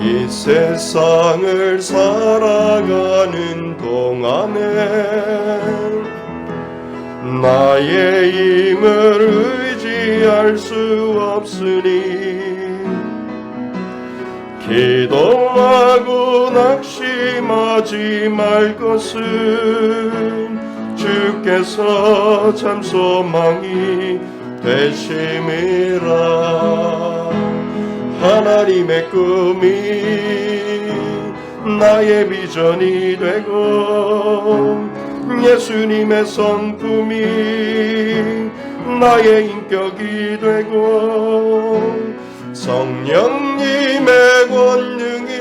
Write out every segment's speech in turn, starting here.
이 세상을 살아가는 동안에 나의 힘을 의지할 수 없으니 기도하고 낙심하지 말 것은 주께서 참 소망이 되심이라. 하나님의 꿈이 나의 비전이 되고 예수님의 성품이 나의 인격이 되고 성령님의 권능이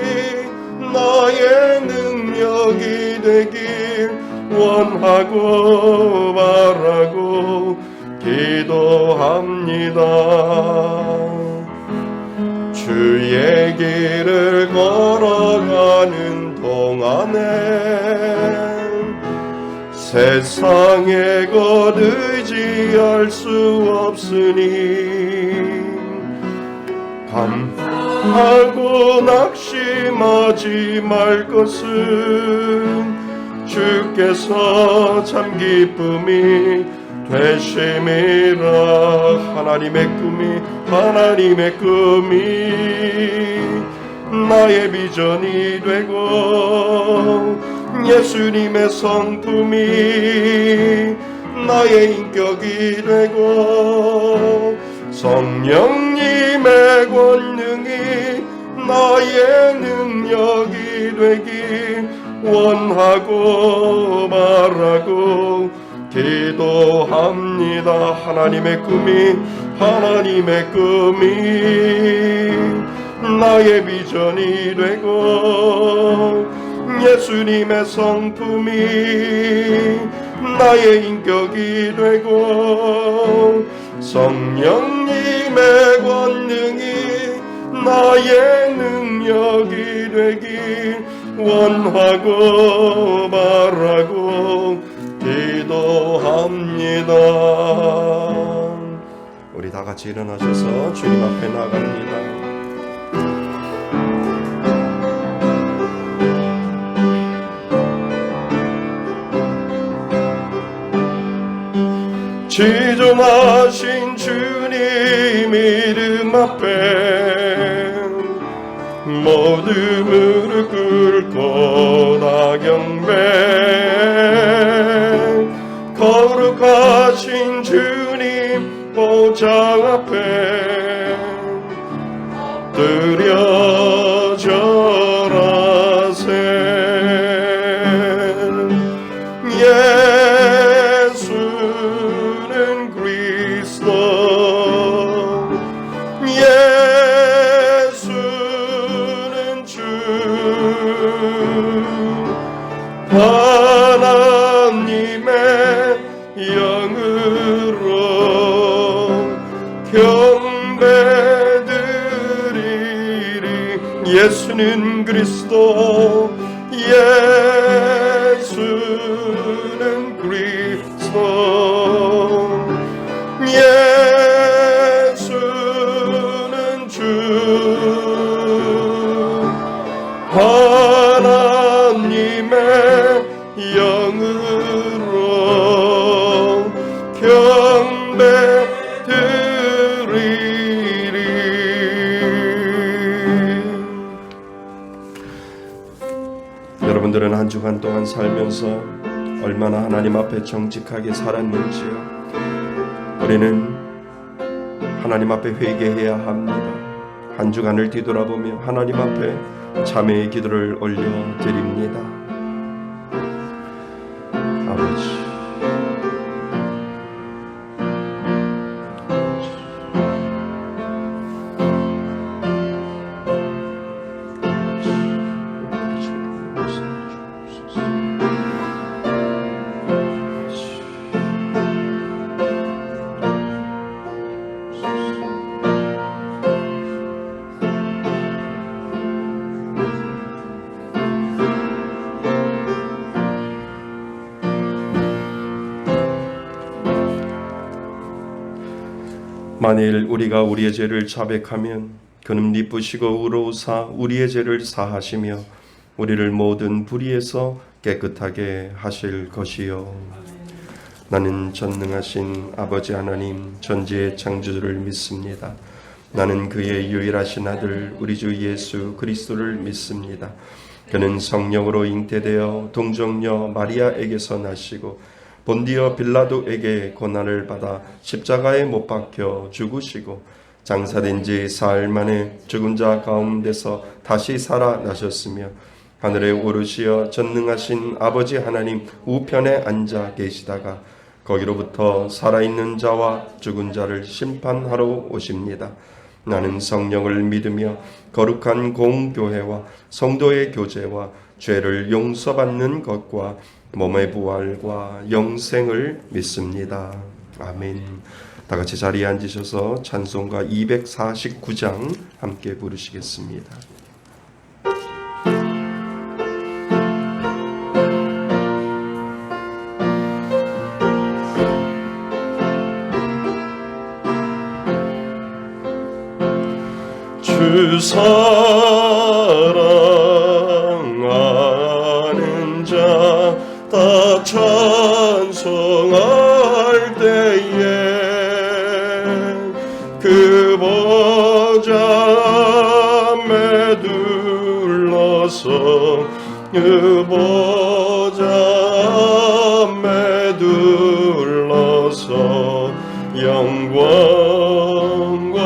나의 능력이 되길 원하고 바라고 기도합니다. 주의 길을 걸어가는 동안에 세상의 것 의지할 수 없으니 감사하고 낙심하지 말 것은 주께서 참 기쁨이 되심이라. 하나님의 꿈이 나의 비전이 되고 예수님의 성품이 나의 인격이 되고 성령님의 권능이 나의 능력이 되길 원하고 바라고 기도합니다. 하나님의 꿈이 나의 비전이 되고 예수님의 성품이 나의 인격이 되고 성령님의 권능이 나의 능력이 되길 원하고 바라고 기도합니다. 우리 다 같이 일어나셔서 주님 앞에 나갑니다. 지존하신 주님 이름 앞에 모두 무릎 꿇고 다 경배 거룩하신 주님 보좌 앞에 엎드려 절하세. 예수는 그리스도 예수는 주 하나님의 영으로 경배드리리. 예수는 그리스도 예수는 그리스도 예수는 주 하나님의 영으로 경배드리리. 여러분들은 한 주간 동안 살면서 얼마나 하나님 앞에 정직하게 살았는지요. 우리는 하나님 앞에 회개해야 합니다. 한 주간을 뒤돌아보며 하나님 앞에 자매의 기도를 올려드립니다. 아버지, 만일 우리가 우리의 죄를 자백하면 그는 미쁘시고 의로우사 우리의 죄를 사하시며 우리를 모든 불의에서 깨끗하게 하실 것이요. 나는 전능하신 아버지 하나님 전지의 창조주를 믿습니다. 나는 그의 유일하신 아들 우리 주 예수 그리스도를 믿습니다. 그는 성령으로 잉태되어 동정녀 마리아에게서 나시고 본디어 빌라도에게 고난을 받아 십자가에 못 박혀 죽으시고 장사된 지 사흘 만에 죽은 자 가운데서 다시 살아나셨으며 하늘에 오르시어 전능하신 아버지 하나님 우편에 앉아 계시다가 거기로부터 살아있는 자와 죽은 자를 심판하러 오십니다. 나는 성령을 믿으며 거룩한 공교회와 성도의 교제와 죄를 용서받는 것과 몸의 부활과 영생을 믿습니다. 아멘. 다 같이 자리에 앉으셔서 찬송가 249장 함께 부르시겠습니다. 주 사랑하는 자 다 찬송할 때에 그 보좌에 둘러서 그 보좌에 둘러서 영광과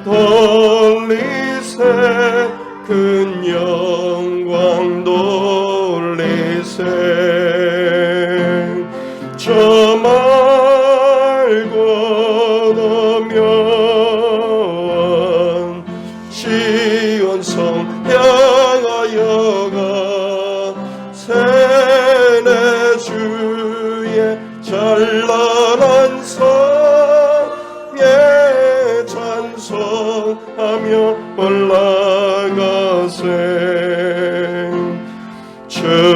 돌리세 큰 영광 돌리세 저 말고 오면 시온성 향하여가 세네 주의 찬란한 성에 찬송하며 올라가세 춤이지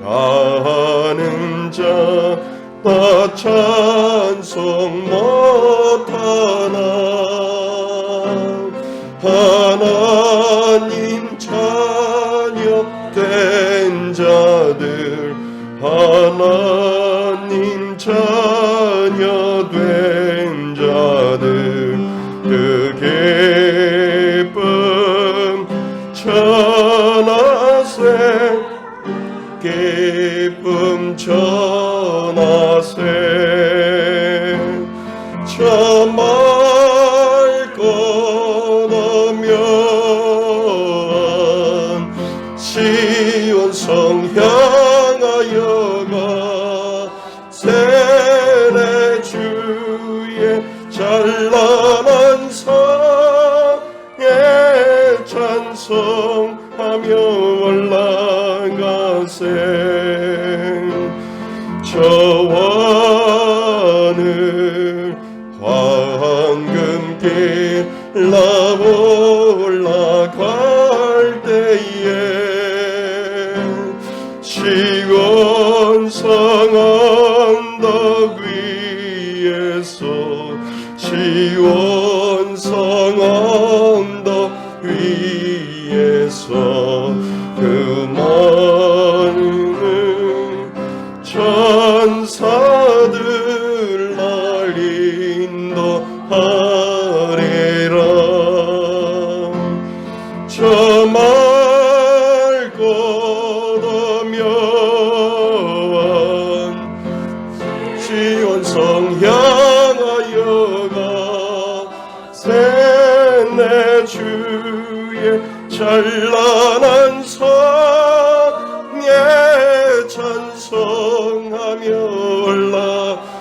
아는 자 다 찬송 못하나 하나님 자녀 된 자들 하나님 자녀 된 자들 그 기쁨 전하세 기쁨 전하세 저 맑고 오면 시온성 향하여가 세례 주의 찬란한 성에 찬송하며 올라가세 저와는 황금길 올라갈 때에 시온성 언덕 위에서 시온성 언덕 위에서 그 많은 천사들 날 인도하리라 저 맑고 오면 시온성 향하여가 세네 주의 찬란한 성에 찬송하며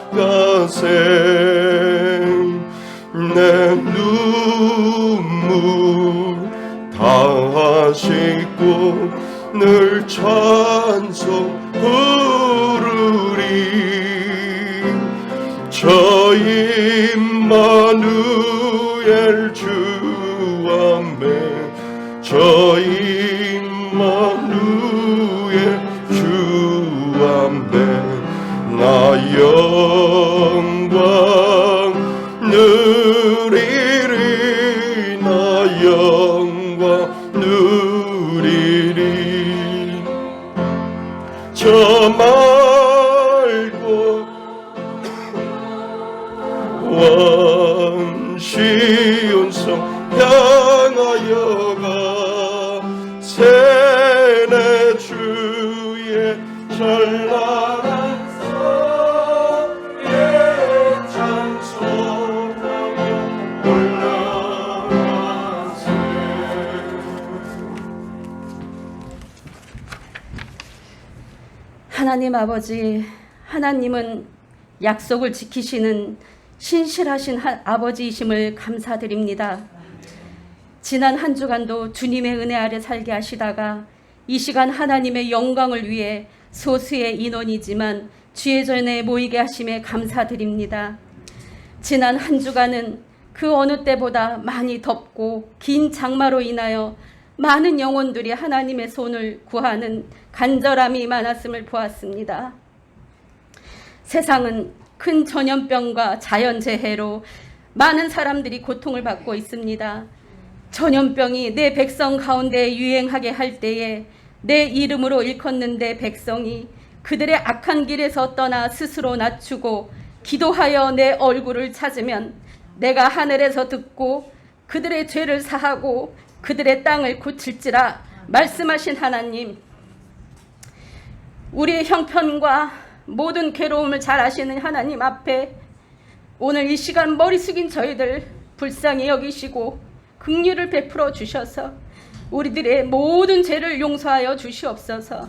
올라가세 내 눈물 다 씻고 늘 찬송 부르리 저 임마누엘 주 앞에 저 임마누엘 주 앞에 나 영광 영광 누리리. 저 말고 원시온성 향하여가 세네 주의 전랄한 성에 찬송하며 올라가세. 하나님 아버지, 하나님은 약속을 지키시는 신실하신 아버지이심을 감사드립니다. 지난 한 주간도 주님의 은혜 아래 살게 하시다가 이 시간 하나님의 영광을 위해 소수의 인원이지만 주의 전에 모이게 하심에 감사드립니다. 지난 한 주간은 그 어느 때보다 많이 덥고 긴 장마로 인하여 많은 영혼들이 하나님의 손을 구하는 간절함이 많았음을 보았습니다. 세상은 큰 전염병과 자연재해로 많은 사람들이 고통을 받고 있습니다. 전염병이 내 백성 가운데 유행하게 할 때에 내 이름으로 일컫는데 백성이 그들의 악한 길에서 떠나 스스로 낮추고 기도하여 내 얼굴을 찾으면 내가 하늘에서 듣고 그들의 죄를 사하고 그들의 땅을 고칠지라 말씀하신 하나님, 우리의 형편과 모든 괴로움을 잘 아시는 하나님 앞에 오늘 이 시간 머리 숙인 저희들 불쌍히 여기시고 긍휼을 베풀어 주셔서 우리들의 모든 죄를 용서하여 주시옵소서.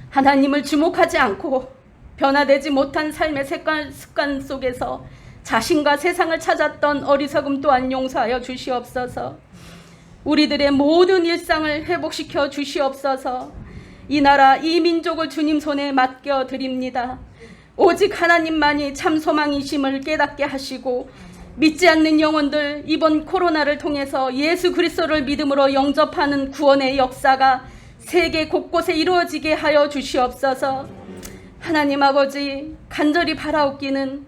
하나님을 주목하지 않고 변화되지 못한 삶의 습관 속에서 자신과 세상을 찾았던 어리석음 또한 용서하여 주시옵소서. 우리들의 모든 일상을 회복시켜 주시옵소서. 이 나라 이 민족을 주님 손에 맡겨 드립니다. 오직 하나님만이 참 소망이심을 깨닫게 하시고 믿지 않는 영혼들 이번 코로나를 통해서 예수 그리스도를 믿음으로 영접하는 구원의 역사가 세계 곳곳에 이루어지게 하여 주시옵소서. 하나님 아버지, 간절히 바라옵기는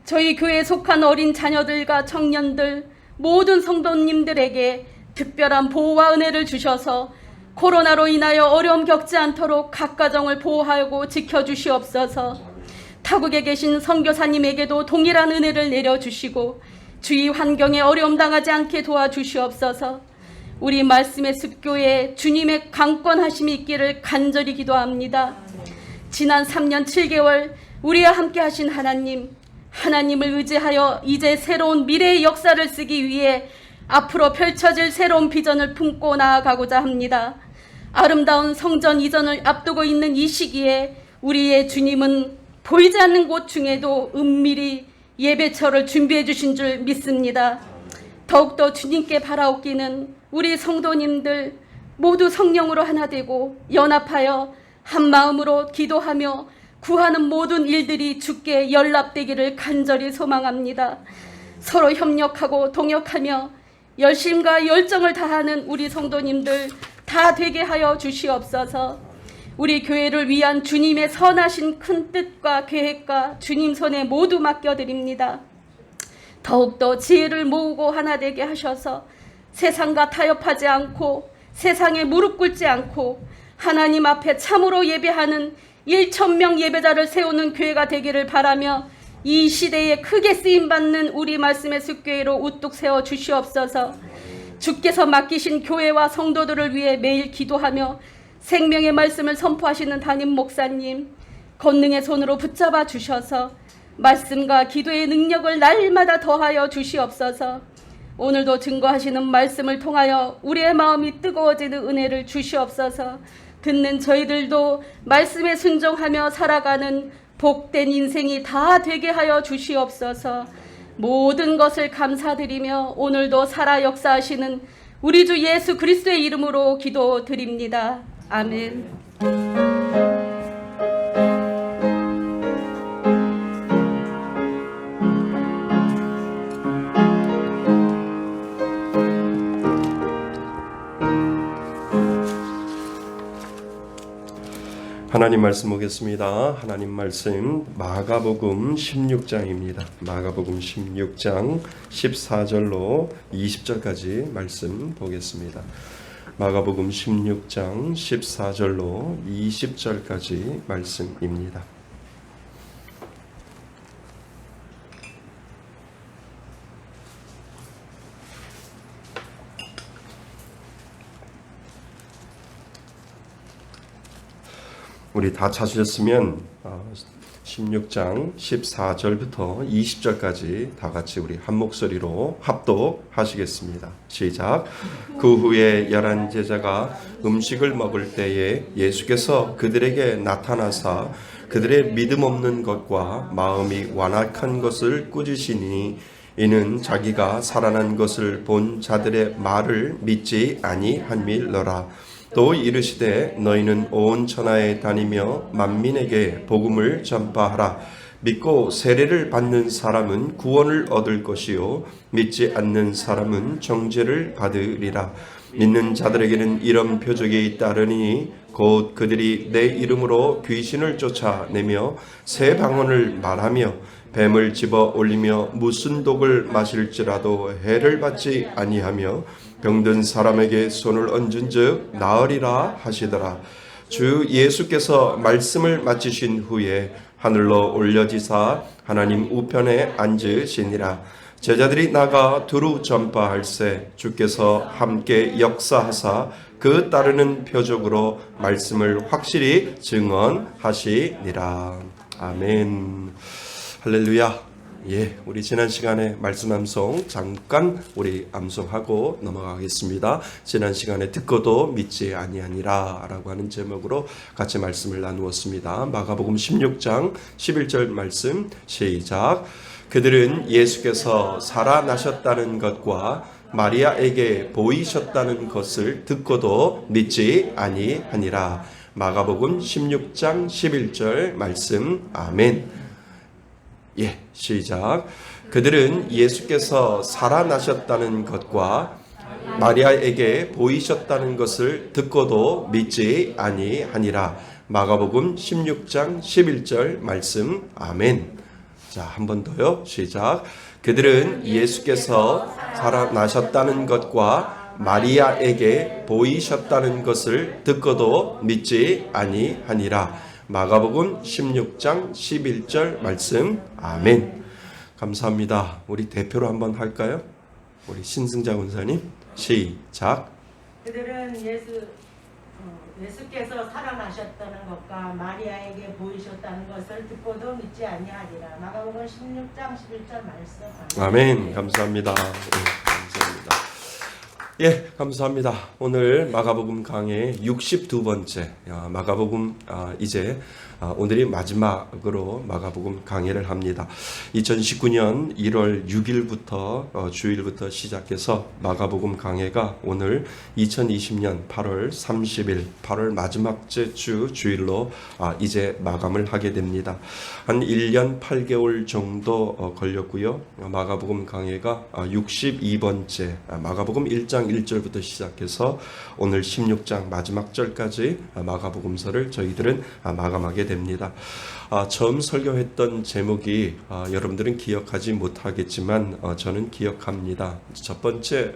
저희 교회에 속한 어린 자녀들과 청년들 모든 성도님들에게 특별한 보호와 은혜를 주셔서 코로나로 인하여 어려움 겪지 않도록 각 가정을 보호하고 지켜주시옵소서. 타국에 계신 선교사님에게도 동일한 은혜를 내려주시고 주위 환경에 어려움 당하지 않게 도와주시옵소서. 우리 말씀의 습교에 주님의 강권하심이 있기를 간절히 기도합니다. 지난 3년 7개월 우리와 함께 하신 하나님, 하나님을 의지하여 이제 새로운 미래의 역사를 쓰기 위해 앞으로 펼쳐질 새로운 비전을 품고 나아가고자 합니다. 아름다운 성전 이전을 앞두고 있는 이 시기에 우리의 주님은 보이지 않는 곳 중에도 은밀히 예배처를 준비해 주신 줄 믿습니다. 더욱더 주님께 바라옵기는 우리 성도님들 모두 성령으로 하나 되고 연합하여 한 마음으로 기도하며 구하는 모든 일들이 주께 연락되기를 간절히 소망합니다. 서로 협력하고 동역하며 열심과 열정을 다하는 우리 성도님들 다 되게 하여 주시옵소서. 우리 교회를 위한 주님의 선하신 큰 뜻과 계획과 주님 손에 모두 맡겨드립니다. 더욱더 지혜를 모으고 하나 되게 하셔서 세상과 타협하지 않고 세상에 무릎 꿇지 않고 하나님 앞에 참으로 예배하는 1,000명 예배자를 세우는 교회가 되기를 바라며 이 시대에 크게 쓰임받는 우리 말씀의 숲교회로 우뚝 세워 주시옵소서. 주께서 맡기신 교회와 성도들을 위해 매일 기도하며 생명의 말씀을 선포하시는 담임 목사님, 권능의 손으로 붙잡아 주셔서 말씀과 기도의 능력을 날마다 더하여 주시옵소서. 오늘도 증거하시는 말씀을 통하여 우리의 마음이 뜨거워지는 은혜를 주시옵소서. 듣는 저희들도 말씀에 순종하며 살아가는 복된 인생이 다 되게 하여 주시옵소서. 모든 것을 감사드리며 오늘도 살아 역사하시는 우리 주 예수 그리스도의 이름으로 기도드립니다. 아멘. 하나님 말씀 보겠습니다. 하나님 말씀 마가복음 16장입니다. 마가복음 16장 14절로 20절까지 말씀 보겠습니다. 마가복음 16장 14절로 20절까지 말씀입니다. 우리 다 찾으셨으면 16장 14절부터 20절까지 다 같이 우리 한 목소리로 합독하시겠습니다. 시작. 그 후에 11 제자가 음식을 먹을 때에 예수께서 그들에게 나타나사 그들의 믿음 없는 것과 마음이 완악한 것을 꾸짖으시니 이는 자기가 살아난 것을 본 자들의 말을 믿지 아니함이러라. 또 이르시되 너희는 온 천하에 다니며 만민에게 복음을 전파하라. 믿고 세례를 받는 사람은 구원을 얻을 것이요 믿지 않는 사람은 정죄를 받으리라. 믿는 자들에게는 이런 표적이 따르니 곧 그들이 내 이름으로 귀신을 쫓아내며 새 방언을 말하며 뱀을 집어 올리며 무슨 독을 마실지라도 해를 받지 아니하며 병든 사람에게 손을 얹은즉 나으리라 하시더라. 주 예수께서 말씀을 마치신 후에 하늘로 올려지사 하나님 우편에 앉으시니라. 제자들이 나가 두루 전파할세 주께서 함께 역사하사 그 따르는 표적으로 말씀을 확실히 증언하시니라. 아멘. 할렐루야. 우리 지난 시간에 말씀 암송 잠깐 우리 암송하고 넘어가겠습니다. 지난 시간에 듣고도 믿지 아니하니라 라고 하는 제목으로 같이 말씀을 나누었습니다. 마가복음 16장 11절 말씀 시작. 그들은 예수께서 살아나셨다는 것과 마리아에게 보이셨다는 것을 듣고도 믿지 아니하니라. 마가복음 16장 11절 말씀. 아멘. 시작. 그들은 예수께서 살아나셨다는 것과 마리아에게 보이셨다는 것을 듣고도 믿지 아니하니라. 마가복음 16장 11절 말씀. 아멘. 자, 한 번 더요. 시작. 그들은 예수께서 살아나셨다는 것과 마리아에게 보이셨다는 것을 듣고도 믿지 아니하니라. 마가복음 16장 11절 말씀. 아멘. 감사합니다. 우리 대표로 한번 할까요? 우리 신승자 원사님 시작. 그들은 예수께서 살아나셨다는 것과 마리아에게 보이셨다는 것을 듣고도 믿지 아니하리라. 마가복음 16장 11절 말씀. 아멘. 감사합니다. 감사합니다. 감사합니다. 오늘 마가복음 강의 62번째 마가복음 이제 오늘이 마지막으로 마가복음 강의를 합니다. 2019년 1월 6일부터 주일부터 시작해서 마가복음 강의가 오늘 2020년 8월 30일 8월 마지막 주 주일로 이제 마감을 하게 됩니다. 한 1년 8개월 정도 걸렸고요. 마가복음 강의가 62번째 마가복음 1장 1절부터 시작해서 오늘 16장 마지막 절까지 마가복음서를 저희들은 마감하게 됩니다. 처음 설교했던 제목이 여러분들은 기억하지 못하겠지만 저는 기억합니다. 첫 번째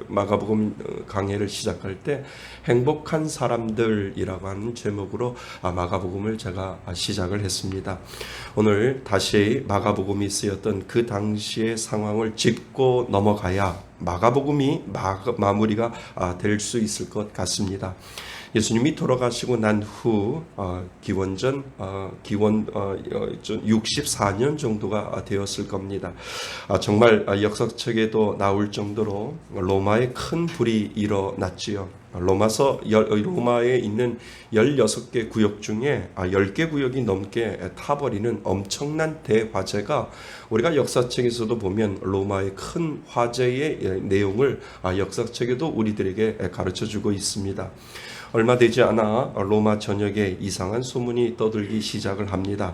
마가복음 강해를 시작할 때 행복한 사람들이라고 하는 제목으로 마가복음을 제가 시작을 했습니다. 오늘 다시 마가복음이 쓰였던 그 당시의 상황을 짚고 넘어가야 마가복음이 마무리가 될 수 있을 것 같습니다. 예수님이 돌아가시고 난 후 기원전 64년 정도가 되었을 겁니다. 정말 역사책에도 나올 정도로 로마에 큰 불이 일어났지요. 로마에 있는 16개 구역 중에 10개 구역이 넘게 타버리는 엄청난 대화재가 우리가 역사책에서도 보면 로마의 큰 화재의 내용을 역사책에도 우리들에게 가르쳐주고 있습니다. 얼마 되지 않아 로마 전역에 이상한 소문이 떠들기 시작을 합니다.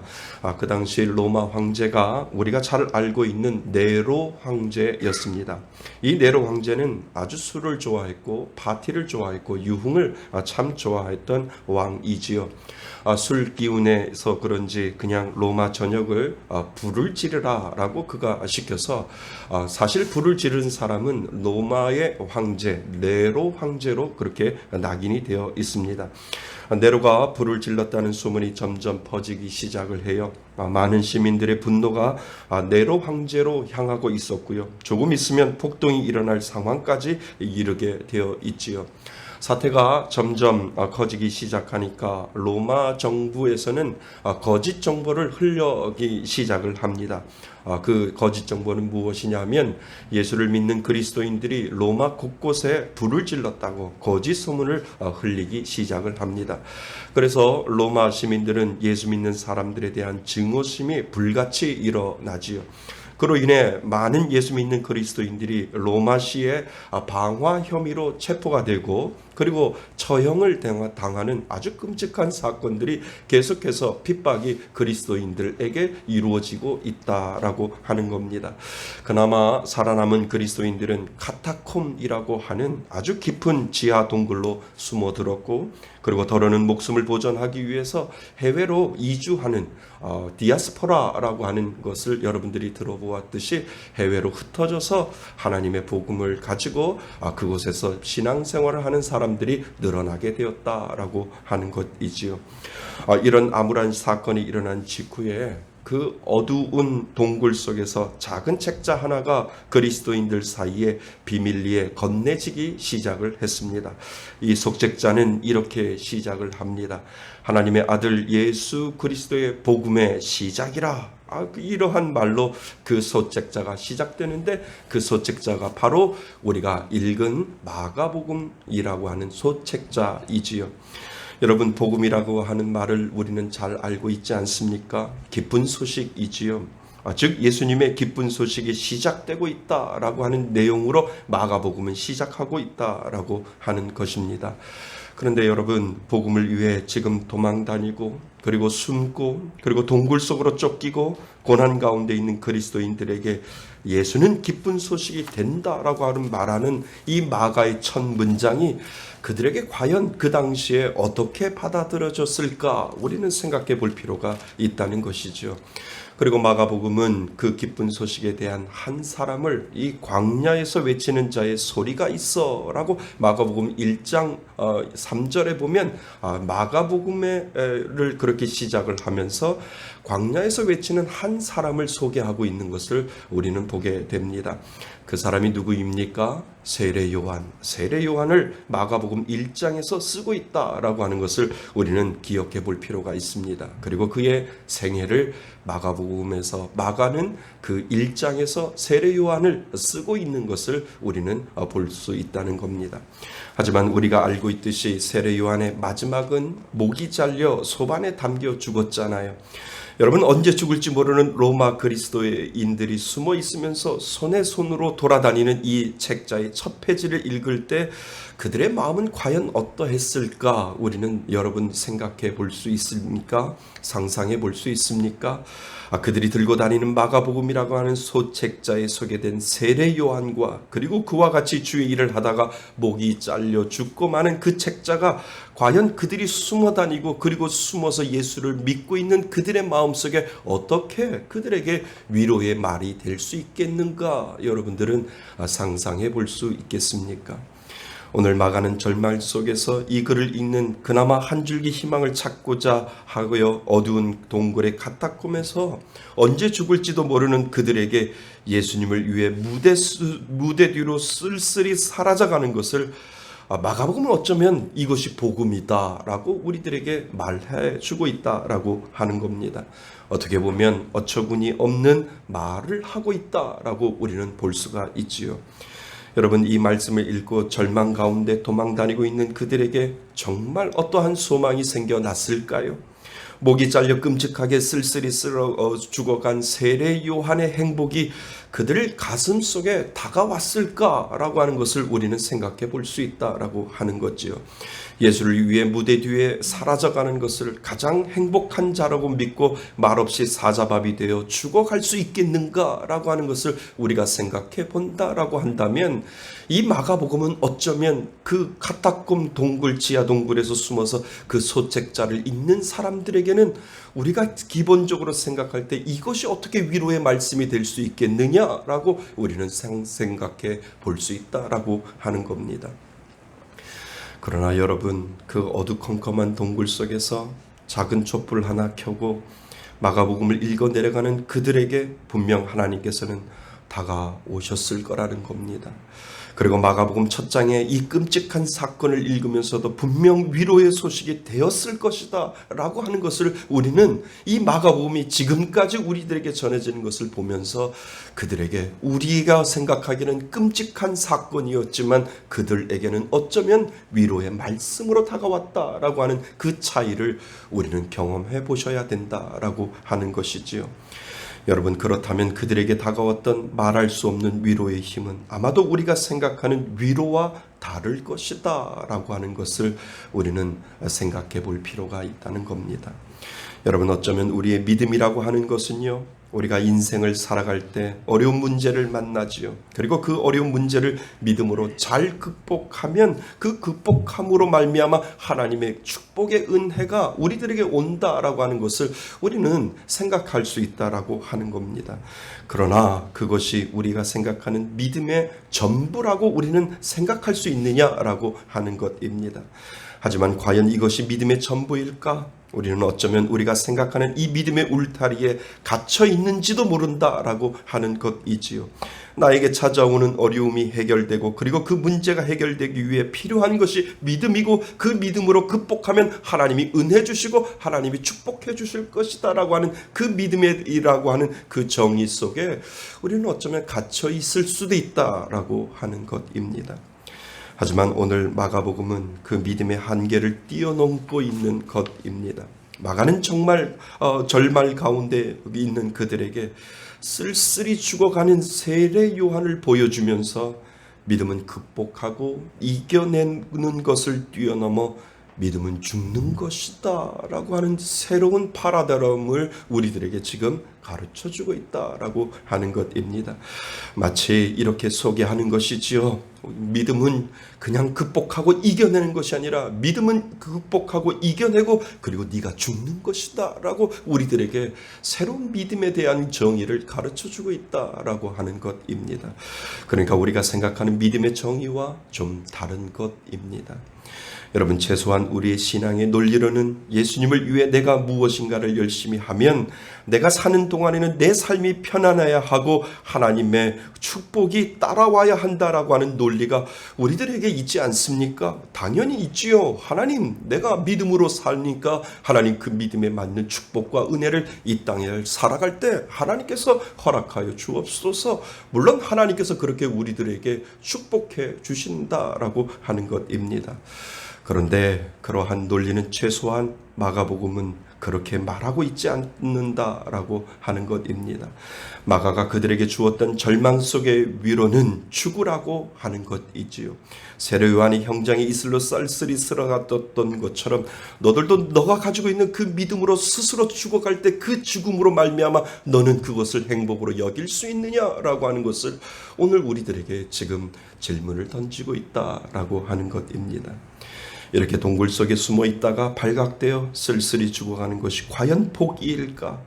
그 당시 로마 황제가 우리가 잘 알고 있는 네로 황제였습니다. 이 네로 황제는 아주 술을 좋아했고 파티를 좋아했고 유흥을 참 좋아했던 왕이지요. 술 기운에서 그런지 그냥 로마 전역을 불을 지르라 라고 그가 시켜서 사실 불을 지른 사람은 로마의 황제 네로 황제로 그렇게 낙인이 되어 있습니다. 네로가 불을 질렀다는 소문이 점점 퍼지기 시작을 해요. 많은 시민들의 분노가 네로 황제로 향하고 있었고요. 조금 있으면 폭동이 일어날 상황까지 이르게 되어 있지요. 사태가 점점 커지기 시작하니까 로마 정부에서는 거짓 정보를 흘려기 시작을 합니다. 그 거짓 정보는 무엇이냐면 예수를 믿는 그리스도인들이 로마 곳곳에 불을 질렀다고 거짓 소문을 흘리기 시작을 합니다. 그래서 로마 시민들은 예수 믿는 사람들에 대한 증오심이 불같이 일어나지요. 그로 인해 많은 예수 믿는 그리스도인들이 로마시의 방화 혐의로 체포가 되고 그리고 처형을 당하는 아주 끔찍한 사건들이 계속해서 핍박이 그리스도인들에게 이루어지고 있다라고 하는 겁니다. 그나마 살아남은 그리스도인들은 카타콤이라고 하는 아주 깊은 지하 동굴로 숨어들었고 그리고 더러는 목숨을 보존하기 위해서 해외로 이주하는 디아스포라라고 하는 것을 여러분들이 들어보았듯이 해외로 흩어져서 하나님의 복음을 가지고 그곳에서 신앙생활을 하는 사람들이 늘어나게 되었다라고 하는 것이지요. 이런 암울한 사건이 일어난 직후에 그 어두운 동굴 속에서 작은 책자 하나가 그리스도인들 사이에 비밀리에 건네지기 시작을 했습니다. 이 속책자는 이렇게 시작을 합니다. 하나님의 아들 예수 그리스도의 복음의 시작이라. 이러한 말로 그 소책자가 시작되는데 그 소책자가 바로 우리가 읽은 마가복음이라고 하는 소책자이지요. 여러분, 복음이라고 하는 말을 우리는 잘 알고 있지 않습니까? 기쁜 소식이지요. 즉 예수님의 기쁜 소식이 시작되고 있다라고 하는 내용으로 마가복음은 시작하고 있다라고 하는 것입니다. 그런데 여러분, 복음을 위해 지금 도망다니고 그리고 숨고 그리고 동굴 속으로 쫓기고 고난 가운데 있는 그리스도인들에게 예수는 기쁜 소식이 된다라고 말하는 이 마가의 첫 문장이 그들에게 과연 그 당시에 어떻게 받아들여졌을까 우리는 생각해 볼 필요가 있다는 것이죠. 그리고 마가복음은 그 기쁜 소식에 대한 한 사람을 이 광야에서 외치는 자의 소리가 있어 라고 마가복음 1장 3절에 보면 마가복음을 그렇게 시작을 하면서 광야에서 외치는 한 사람을 소개하고 있는 것을 우리는 보게 됩니다. 그 사람이 누구입니까? 세례 요한. 세례 요한을 마가복음 1장에서 쓰고 있다라고 하는 것을 우리는 기억해 볼 필요가 있습니다. 그리고 그의 생애를 마가복음에서 마가는 그 1장에서 세례 요한을 쓰고 있는 것을 우리는 볼 수 있다는 겁니다. 하지만 우리가 알고 있듯이 세례 요한의 마지막은 목이 잘려 소반에 담겨 죽었잖아요. 여러분, 언제 죽을지 모르는 로마 그리스도인들이 숨어 있으면서 손에 손으로 돌아다니는 이 책자의 첫 페이지를 읽을 때 그들의 마음은 과연 어떠했을까? 우리는 여러분 생각해 볼 수 있습니까? 상상해 볼 수 있습니까? 그들이 들고 다니는 마가복음이라고 하는 소책자에 소개된 세례 요한과 그리고 그와 같이 주의 일을 하다가 목이 잘려 죽고 마는 그 책자가 과연 그들이 숨어 다니고 그리고 숨어서 예수를 믿고 있는 그들의 마음속에 어떻게 그들에게 위로의 말이 될 수 있겠는가? 여러분들은 상상해 볼 수 있겠습니까? 오늘 마가는 절망 속에서 이 글을 읽는 그나마 한 줄기 희망을 찾고자 하고요, 어두운 동굴의 카타콤에서 언제 죽을지도 모르는 그들에게 예수님을 위해 무대 뒤로 쓸쓸히 사라져가는 것을 마가복음은 어쩌면 이것이 복음이다라고 우리들에게 말해주고 있다라고 하는 겁니다. 어떻게 보면 어처구니 없는 말을 하고 있다라고 우리는 볼 수가 있지요. 여러분, 이 말씀을 읽고 절망 가운데 도망다니고 있는 그들에게 정말 어떠한 소망이 생겨났을까요? 목이 잘려 끔찍하게 쓸쓸히 죽어간 세례 요한의 행복이 그들 가슴 속에 다가왔을까라고 하는 것을 우리는 생각해 볼 수 있다라고 하는 거지요. 예수를 위해 무대 뒤에 사라져가는 것을 가장 행복한 자라고 믿고 말없이 사자밥이 되어 죽어갈 수 있겠는가라고 하는 것을 우리가 생각해 본다라고 한다면, 이 마가복음은 어쩌면 그 카타콤 동굴, 지하 동굴에서 숨어서 그 소책자를 읽는 사람들에게는 우리가 기본적으로 생각할 때 이것이 어떻게 위로의 말씀이 될 수 있겠느냐라고 우리는 생각해 볼 수 있다라고 하는 겁니다. 그러나 여러분, 그 어두컴컴한 동굴 속에서 작은 촛불 하나 켜고 마가복음을 읽어 내려가는 그들에게 분명 하나님께서는 다가오셨을 거라는 겁니다. 그리고 마가복음 첫 장에 이 끔찍한 사건을 읽으면서도 분명 위로의 소식이 되었을 것이다 라고 하는 것을 우리는 이 마가복음이 지금까지 우리들에게 전해지는 것을 보면서 그들에게 우리가 생각하기에는 끔찍한 사건이었지만 그들에게는 어쩌면 위로의 말씀으로 다가왔다라고 하는 그 차이를 우리는 경험해 보셔야 된다라고 하는 것이지요. 여러분, 그렇다면 그들에게 다가왔던 말할 수 없는 위로의 힘은 아마도 우리가 생각하는 위로와 다를 것이다 라고 하는 것을 우리는 생각해 볼 필요가 있다는 겁니다. 여러분, 어쩌면 우리의 믿음이라고 하는 것은요, 우리가 인생을 살아갈 때 어려운 문제를 만나지요. 그리고 그 어려운 문제를 믿음으로 잘 극복하면 그 극복함으로 말미암아 하나님의 축복의 은혜가 우리들에게 온다라고 하는 것을 우리는 생각할 수 있다라고 하는 겁니다. 그러나 그것이 우리가 생각하는 믿음의 전부라고 우리는 생각할 수 있느냐라고 하는 것입니다. 하지만 과연 이것이 믿음의 전부일까? 우리는 어쩌면 우리가 생각하는 이 믿음의 울타리에 갇혀 있는지도 모른다라고 하는 것이지요. 나에게 찾아오는 어려움이 해결되고 그리고 그 문제가 해결되기 위해 필요한 것이 믿음이고 그 믿음으로 극복하면 하나님이 은혜 주시고 하나님이 축복해 주실 것이다 라고 하는 그 믿음이라고 하는 그 정의 속에 우리는 어쩌면 갇혀 있을 수도 있다라고 하는 것입니다. 하지만 오늘 마가복음은 그 믿음의 한계를 뛰어넘고 있는 것입니다. 마가는 정말 절말 가운데 있는 그들에게 쓸쓸히 죽어가는 세례 요한을 보여주면서 믿음은 극복하고 이겨내는 것을 뛰어넘어 믿음은 죽는 것이다 라고 하는 새로운 파라다임을 우리들에게 지금 가르쳐주고 있다라고 하는 것입니다. 마치 이렇게 소개하는 것이지요. 믿음은 그냥 극복하고 이겨내는 것이 아니라 믿음은 극복하고 이겨내고 그리고 네가 죽는 것이다 라고 우리들에게 새로운 믿음에 대한 정의를 가르쳐주고 있다라고 하는 것입니다. 그러니까 우리가 생각하는 믿음의 정의와 좀 다른 것입니다. 여러분, 최소한 우리의 신앙의 논리로는 예수님을 위해 내가 무엇인가를 열심히 하면 내가 사는 동안에는 내 삶이 편안해야 하고 하나님의 축복이 따라와야 한다라고 하는 논리가 우리들에게 있지 않습니까? 당연히 있지요. 하나님, 내가 믿음으로 사니까 하나님 그 믿음에 맞는 축복과 은혜를 이 땅에 살아갈 때 하나님께서 허락하여 주옵소서. 물론 하나님께서 그렇게 우리들에게 축복해 주신다라고 하는 것입니다. 그런데 그러한 논리는 최소한 마가복음은 그렇게 말하고 있지 않는다라고 하는 것입니다. 마가가 그들에게 주었던 절망 속의 위로는 죽으라고 하는 것이지요. 세례 요한이 형장에 이슬로 쌀쓸히 쓰러갔던 것처럼 너들도 너가 가지고 있는 그 믿음으로 스스로 죽어갈 때 그 죽음으로 말미암아 너는 그것을 행복으로 여길 수 있느냐라고 하는 것을 오늘 우리들에게 지금 질문을 던지고 있다라고 하는 것입니다. 이렇게 동굴 속에 숨어 있다가 발각되어 쓸쓸히 죽어가는 것이 과연 복일까?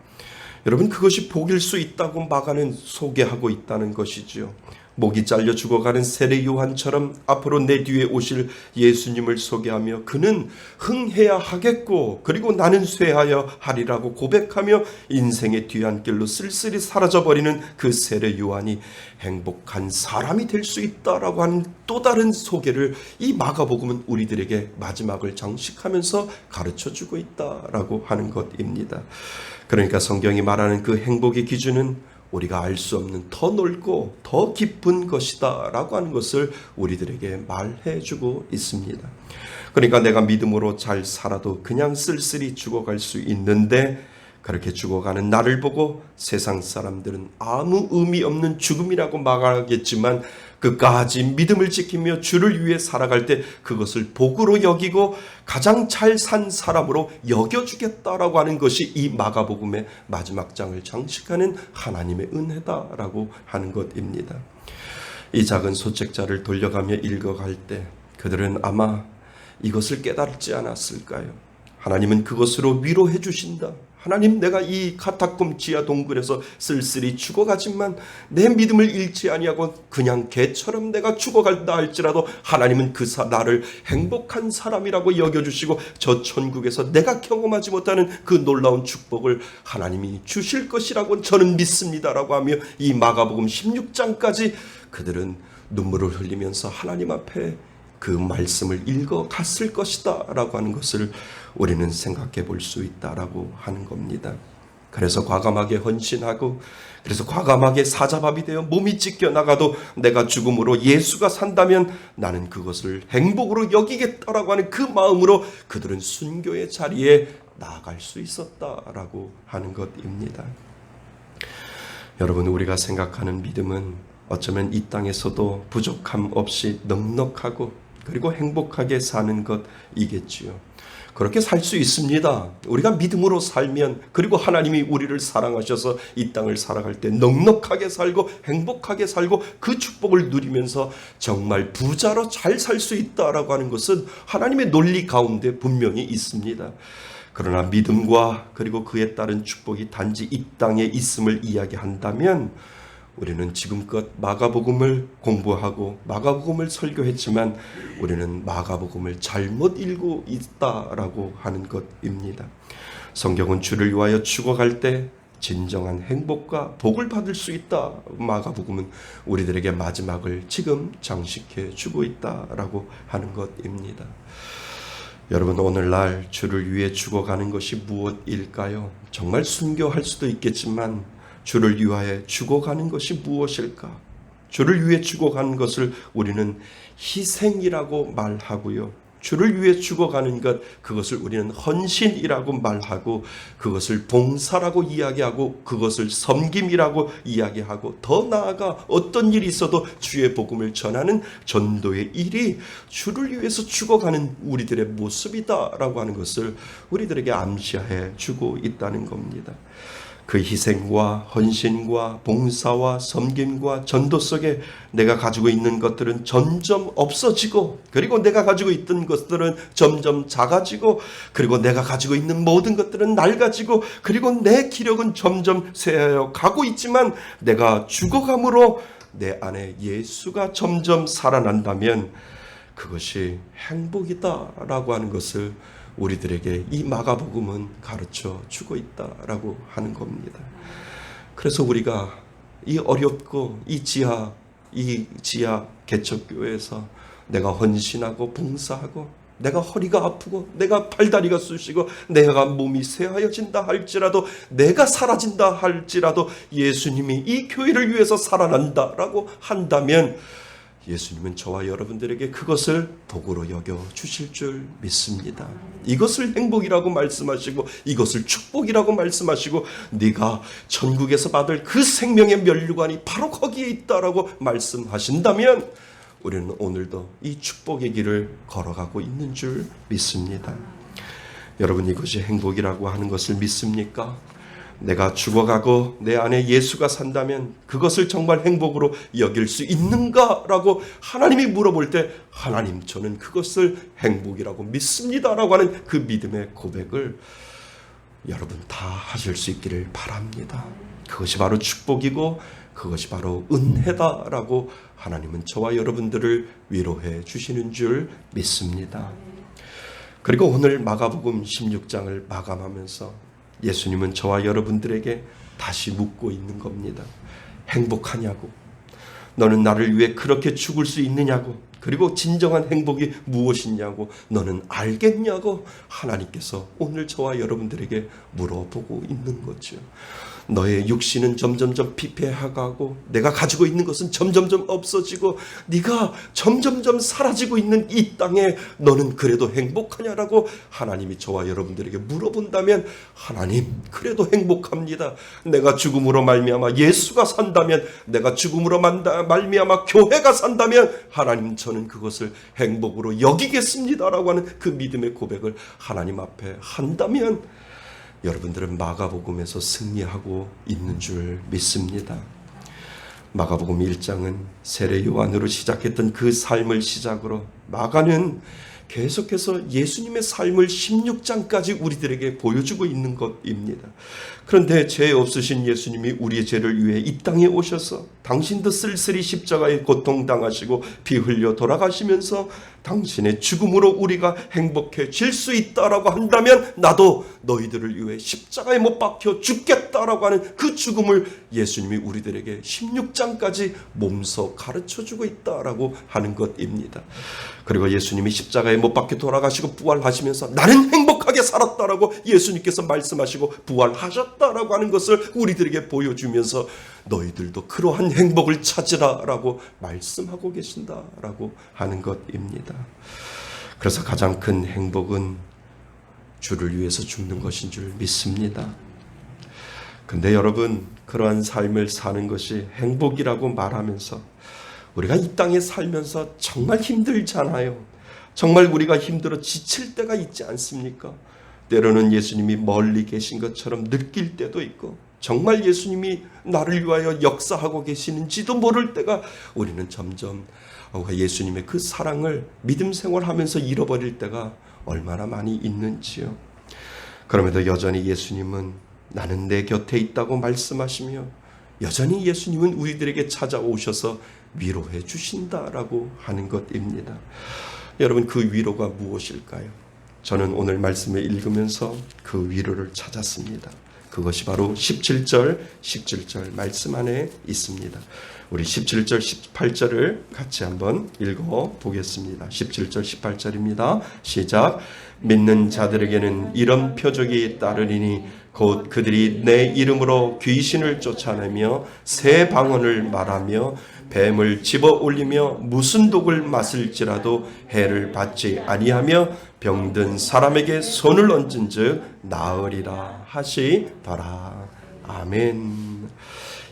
여러분, 그것이 복일 수 있다고 마가는 소개하고 있다는 것이지요. 목이 잘려 죽어가는 세례 요한처럼 앞으로 내 뒤에 오실 예수님을 소개하며 그는 흥해야 하겠고 그리고 나는 쇠하여 하리라고 고백하며 인생의 뒤안길로 쓸쓸히 사라져버리는 그 세례 요한이 행복한 사람이 될 수 있다라고 하는 또 다른 소개를 이 마가복음은 우리들에게 마지막을 장식하면서 가르쳐주고 있다라고 하는 것입니다. 그러니까 성경이 말하는 그 행복의 기준은 우리가 알 수 없는 더 넓고 더 깊은 것이다 라고 하는 것을 우리들에게 말해주고 있습니다. 그러니까 내가 믿음으로 잘 살아도 그냥 쓸쓸히 죽어갈 수 있는데 그렇게 죽어가는 나를 보고 세상 사람들은 아무 의미 없는 죽음이라고 말하겠지만 끝까지 믿음을 지키며 주를 위해 살아갈 때 그것을 복으로 여기고 가장 잘 산 사람으로 여겨주겠다라고 하는 것이 이 마가복음의 마지막 장을 장식하는 하나님의 은혜다라고 하는 것입니다. 이 작은 소책자를 돌려가며 읽어갈 때 그들은 아마 이것을 깨달지 않았을까요? 하나님은 그것으로 위로해 주신다. 하나님, 내가 이 카타콤 지하 동굴에서 쓸쓸히 죽어가지만 내 믿음을 잃지 아니하고 그냥 개처럼 내가 죽어간다 할지라도 하나님은 나를 행복한 사람이라고 여겨주시고 저 천국에서 내가 경험하지 못하는 그 놀라운 축복을 하나님이 주실 것이라고 저는 믿습니다라고 하며 이 마가복음 16장까지 그들은 눈물을 흘리면서 하나님 앞에 그 말씀을 읽어 갔을 것이다 라고 하는 것을 우리는 생각해 볼 수 있다라고 하는 겁니다. 그래서 과감하게 헌신하고 그래서 과감하게 사자밥이 되어 몸이 찢겨 나가도 내가 죽음으로 예수가 산다면 나는 그것을 행복으로 여기겠다라고 하는 그 마음으로 그들은 순교의 자리에 나아갈 수 있었다라고 하는 것입니다. 여러분, 우리가 생각하는 믿음은 어쩌면 이 땅에서도 부족함 없이 넉넉하고 그리고 행복하게 사는 것이겠지요. 그렇게 살 수 있습니다. 우리가 믿음으로 살면 그리고 하나님이 우리를 사랑하셔서 이 땅을 살아갈 때 넉넉하게 살고 행복하게 살고 그 축복을 누리면서 정말 부자로 잘 살 수 있다라고 하는 것은 하나님의 논리 가운데 분명히 있습니다. 그러나 믿음과 그리고 그에 따른 축복이 단지 이 땅에 있음을 이야기한다면 우리는 지금껏 마가복음을 공부하고 마가복음을 설교했지만 우리는 마가복음을 잘못 읽고 있다라고 하는 것입니다. 성경은 주를 위하여 죽어갈 때 진정한 행복과 복을 받을 수 있다. 마가복음은 우리들에게 마지막을 지금 장식해 주고 있다라고 하는 것입니다. 여러분, 오늘날 주를 위해 죽어가는 것이 무엇일까요? 정말 순교할 수도 있겠지만 주를 위하여 죽어가는 것이 무엇일까? 주를 위해 죽어가는 것을 우리는 희생이라고 말하고요. 주를 위해 죽어가는 것, 그것을 우리는 헌신이라고 말하고 그것을 봉사라고 이야기하고 그것을 섬김이라고 이야기하고 더 나아가 어떤 일이 있어도 주의 복음을 전하는 전도의 일이 주를 위해서 죽어가는 우리들의 모습이다라고 하는 것을 우리들에게 암시해 주고 있다는 겁니다. 그 희생과 헌신과 봉사와 섬김과 전도 속에 내가 가지고 있는 것들은 점점 없어지고 그리고 내가 가지고 있던 것들은 점점 작아지고 그리고 내가 가지고 있는 모든 것들은 낡아지고 그리고 내 기력은 점점 쇠하여 가고 있지만 내가 죽어감으로 내 안에 예수가 점점 살아난다면 그것이 행복이다라고 하는 것을 우리들에게 이 마가복음은 가르쳐 주고 있다라고 하는 겁니다. 그래서 우리가 이 어렵고 이 지하 개척교회에서 내가 헌신하고 봉사하고 내가 허리가 아프고 내가 팔다리가 쑤시고 내가 몸이 쇠하여진다 할지라도 내가 사라진다 할지라도 예수님이 이 교회를 위해서 살아난다라고 한다면 예수님은 저와 여러분들에게 그것을 복으로 여겨 주실 줄 믿습니다. 이것을 행복이라고 말씀하시고 이것을 축복이라고 말씀하시고 네가 천국에서 받을 그 생명의 면류관이 바로 거기에 있다라고 말씀하신다면 우리는 오늘도 이 축복의 길을 걸어가고 있는 줄 믿습니다. 여러분, 이것이 행복이라고 하는 것을 믿습니까? 내가 죽어가고 내 안에 예수가 산다면 그것을 정말 행복으로 여길 수 있는가라고 하나님이 물어볼 때 하나님, 저는 그것을 행복이라고 믿습니다라고 하는 그 믿음의 고백을 여러분 다 하실 수 있기를 바랍니다. 그것이 바로 축복이고 그것이 바로 은혜다라고 하나님은 저와 여러분들을 위로해 주시는 줄 믿습니다. 그리고 오늘 마가복음 16장을 마감하면서 예수님은 저와 여러분들에게 다시 묻고 있는 겁니다. 행복하냐고? 너는 나를 위해 그렇게 죽을 수 있느냐고? 그리고 진정한 행복이 무엇이냐고? 너는 알겠냐고? 하나님께서 오늘 저와 여러분들에게 물어보고 있는 거죠. 너의 육신은 점점점 피폐해가고 내가 가지고 있는 것은 점점점 없어지고 네가 점점점 사라지고 있는 이 땅에 너는 그래도 행복하냐라고 하나님이 저와 여러분들에게 물어본다면 하나님 그래도 행복합니다. 내가 죽음으로 말미암아 예수가 산다면, 내가 죽음으로 말미암아 교회가 산다면 하나님 저는 그것을 행복으로 여기겠습니다라고 하는 그 믿음의 고백을 하나님 앞에 한다면 여러분들은 마가복음에서 승리하고 있는 줄 믿습니다. 마가복음 1장은 세례 요한으로 시작했던 그 삶을 시작으로 마가는 계속해서 예수님의 삶을 16장까지 우리들에게 보여주고 있는 것입니다. 그런데 죄 없으신 예수님이 우리의 죄를 위해 이 땅에 오셔서 당신도 쓸쓸히 십자가에 고통당하시고 피 흘려 돌아가시면서 당신의 죽음으로 우리가 행복해질 수 있다라고 한다면 나도 너희들을 위해 십자가에 못 박혀 죽겠다라고 하는 그 죽음을 예수님이 우리들에게 16장까지 몸소 가르쳐주고 있다라고 하는 것입니다. 그리고 예수님이 십자가에 못 박혀 돌아가시고 부활하시면서 나는 행복하게 살았다라고 예수님께서 말씀하시고 부활하셨다라고 하는 것을 우리들에게 보여주면서 너희들도 그러한 행복을 찾으라라고 말씀하고 계신다라고 하는 것입니다. 그래서 가장 큰 행복은 주를 위해서 죽는 것인 줄 믿습니다. 근데 여러분, 그러한 삶을 사는 것이 행복이라고 말하면서 우리가 이 땅에 살면서 정말 힘들잖아요. 정말 우리가 힘들어 지칠 때가 있지 않습니까? 때로는 예수님이 멀리 계신 것처럼 느낄 때도 있고, 정말 예수님이 나를 위하여 역사하고 계시는지도 모를 때가 우리는 점점 예수님의 그 사랑을 믿음 생활하면서 잃어버릴 때가 얼마나 많이 있는지요. 그럼에도 여전히 예수님은 나는 내 곁에 있다고 말씀하시며 여전히 예수님은 우리들에게 찾아오셔서 위로해 주신다라고 하는 것입니다. 여러분, 그 위로가 무엇일까요? 저는 오늘 말씀을 읽으면서 그 위로를 찾았습니다. 그것이 바로 17절, 17절 말씀 안에 있습니다. 우리 17절, 18절을 같이 한번 읽어보겠습니다. 17절, 18절입니다. 시작. 믿는 자들에게는 이런 표적이 따르리니 곧 그들이 내 이름으로 귀신을 쫓아내며 새 방언을 말하며 뱀을 집어 올리며 무슨 독을 마실지라도 해를 받지 아니하며 병든 사람에게 손을 얹은즉 나으리라 하시더라. 아멘.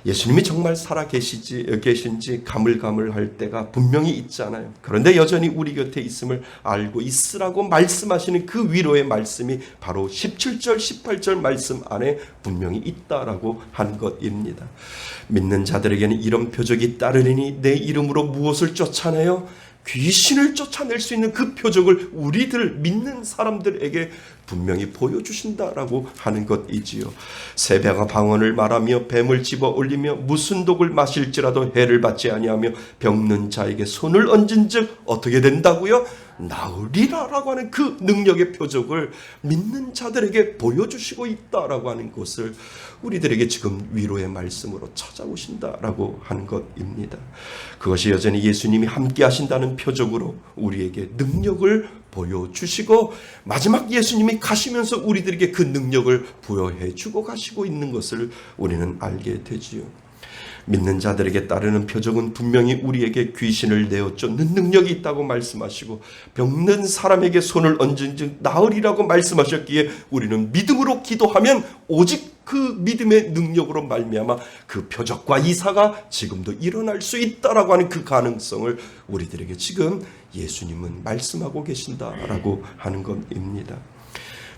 예수님이 정말 살아 계신지 가물가물할 때가 분명히 있잖아요. 그런데 여전히 우리 곁에 있음을 알고 있으라고 말씀하시는 그 위로의 말씀이 바로 17절, 18절 말씀 안에 분명히 있다라고 한 것입니다. 믿는 자들에게는 이런 표적이 따르리니 내 이름으로 무엇을 쫓아내요? 귀신을 쫓아낼 수 있는 그 표적을 우리들 믿는 사람들에게 분명히 보여주신다라고 하는 것이지요. 새벽과 방언을 말하며 뱀을 집어 올리며 무슨 독을 마실지라도 해를 받지 아니하며 병든 자에게 손을 얹은즉 어떻게 된다고요? 나으리라라고 하는 그 능력의 표적을 믿는 자들에게 보여주시고 있다라고 하는 것을 우리들에게 지금 위로의 말씀으로 찾아오신다라고 하는 것입니다. 그것이 여전히 예수님이 함께 하신다는 표적으로 우리에게 능력을 보여주시고 마지막 예수님이 가시면서 우리들에게 그 능력을 부여해 주고 가시고 있는 것을 우리는 알게 되지요. 믿는 자들에게 따르는 표적은 분명히 우리에게 귀신을 내어 쫓는 능력이 있다고 말씀하시고 병든 사람에게 손을 얹은 즉 나으리라고 말씀하셨기에 우리는 믿음으로 기도하면 오직 그 믿음의 능력으로 말미암아 그 표적과 이사가 지금도 일어날 수 있다라고 하는 그 가능성을 우리들에게 지금 예수님은 말씀하고 계신다라고 하는 것입니다.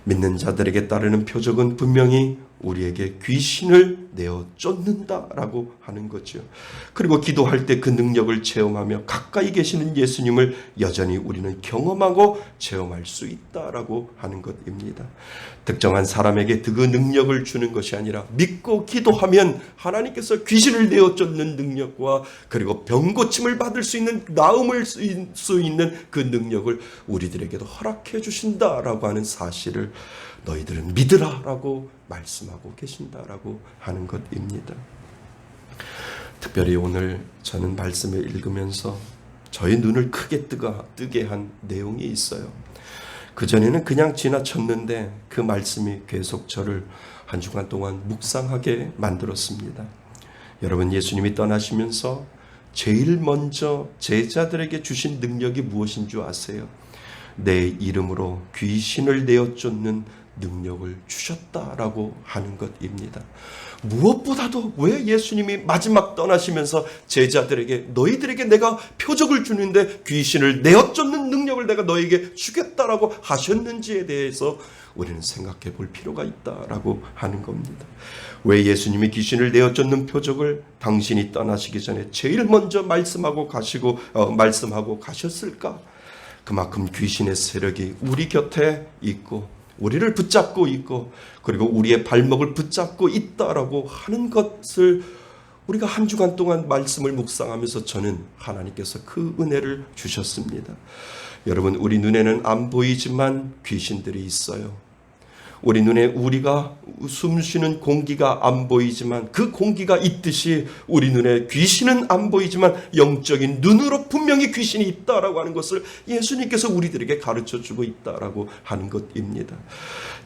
믿는 자들에게 따르는 표적은 분명히 우리에게 귀신을 내어 쫓는다라고 하는 거죠. 그리고 기도할 때 그 능력을 체험하며 가까이 계시는 예수님을 여전히 우리는 경험하고 체험할 수 있다라고 하는 것입니다. 특정한 사람에게 그 능력을 주는 것이 아니라 믿고 기도하면 하나님께서 귀신을 내어 쫓는 능력과 그리고 병 고침을 받을 수 있는 나음을 수 있는 그 능력을 우리들에게도 허락해 주신다라고 하는 사실을 너희들은 믿으라라고 말씀하고 계신다라고 하는 것입니다. 특별히 오늘 저는 말씀을 읽으면서 저의 눈을 크게 뜨게 한 내용이 있어요. 그전에는 그냥 지나쳤는데 그 말씀이 계속 저를 한 주간 동안 묵상하게 만들었습니다. 여러분, 예수님이 떠나시면서 제일 먼저 제자들에게 주신 능력이 무엇인 줄 아세요? 내 이름으로 귀신을 내어쫓는 능력을 주셨다라고 하는 것입니다. 무엇보다도 왜 예수님이 마지막 떠나시면서 제자들에게 너희들에게 내가 표적을 주는데 귀신을 내어쫓는 능력을 내가 너에게 주겠다라고 하셨는지에 대해서 우리는 생각해 볼 필요가 있다라고 하는 겁니다. 왜 예수님이 귀신을 내어쫓는 표적을 당신이 떠나시기 전에 제일 먼저 말씀하고 가셨을까? 그만큼 귀신의 세력이 우리 곁에 있고 우리를 붙잡고 있고 그리고 우리의 발목을 붙잡고 있다라고 하는 것을 우리가 한 주간 동안 말씀을 묵상하면서 저는 하나님께서 그 은혜를 주셨습니다. 여러분, 우리 눈에는 안 보이지만 귀신들이 있어요. 우리 눈에 우리가 숨쉬는 공기가 안 보이지만 그 공기가 있듯이 우리 눈에 귀신은 안 보이지만 영적인 눈으로 분명히 귀신이 있다라고 하는 것을 예수님께서 우리들에게 가르쳐주고 있다라고 하는 것입니다.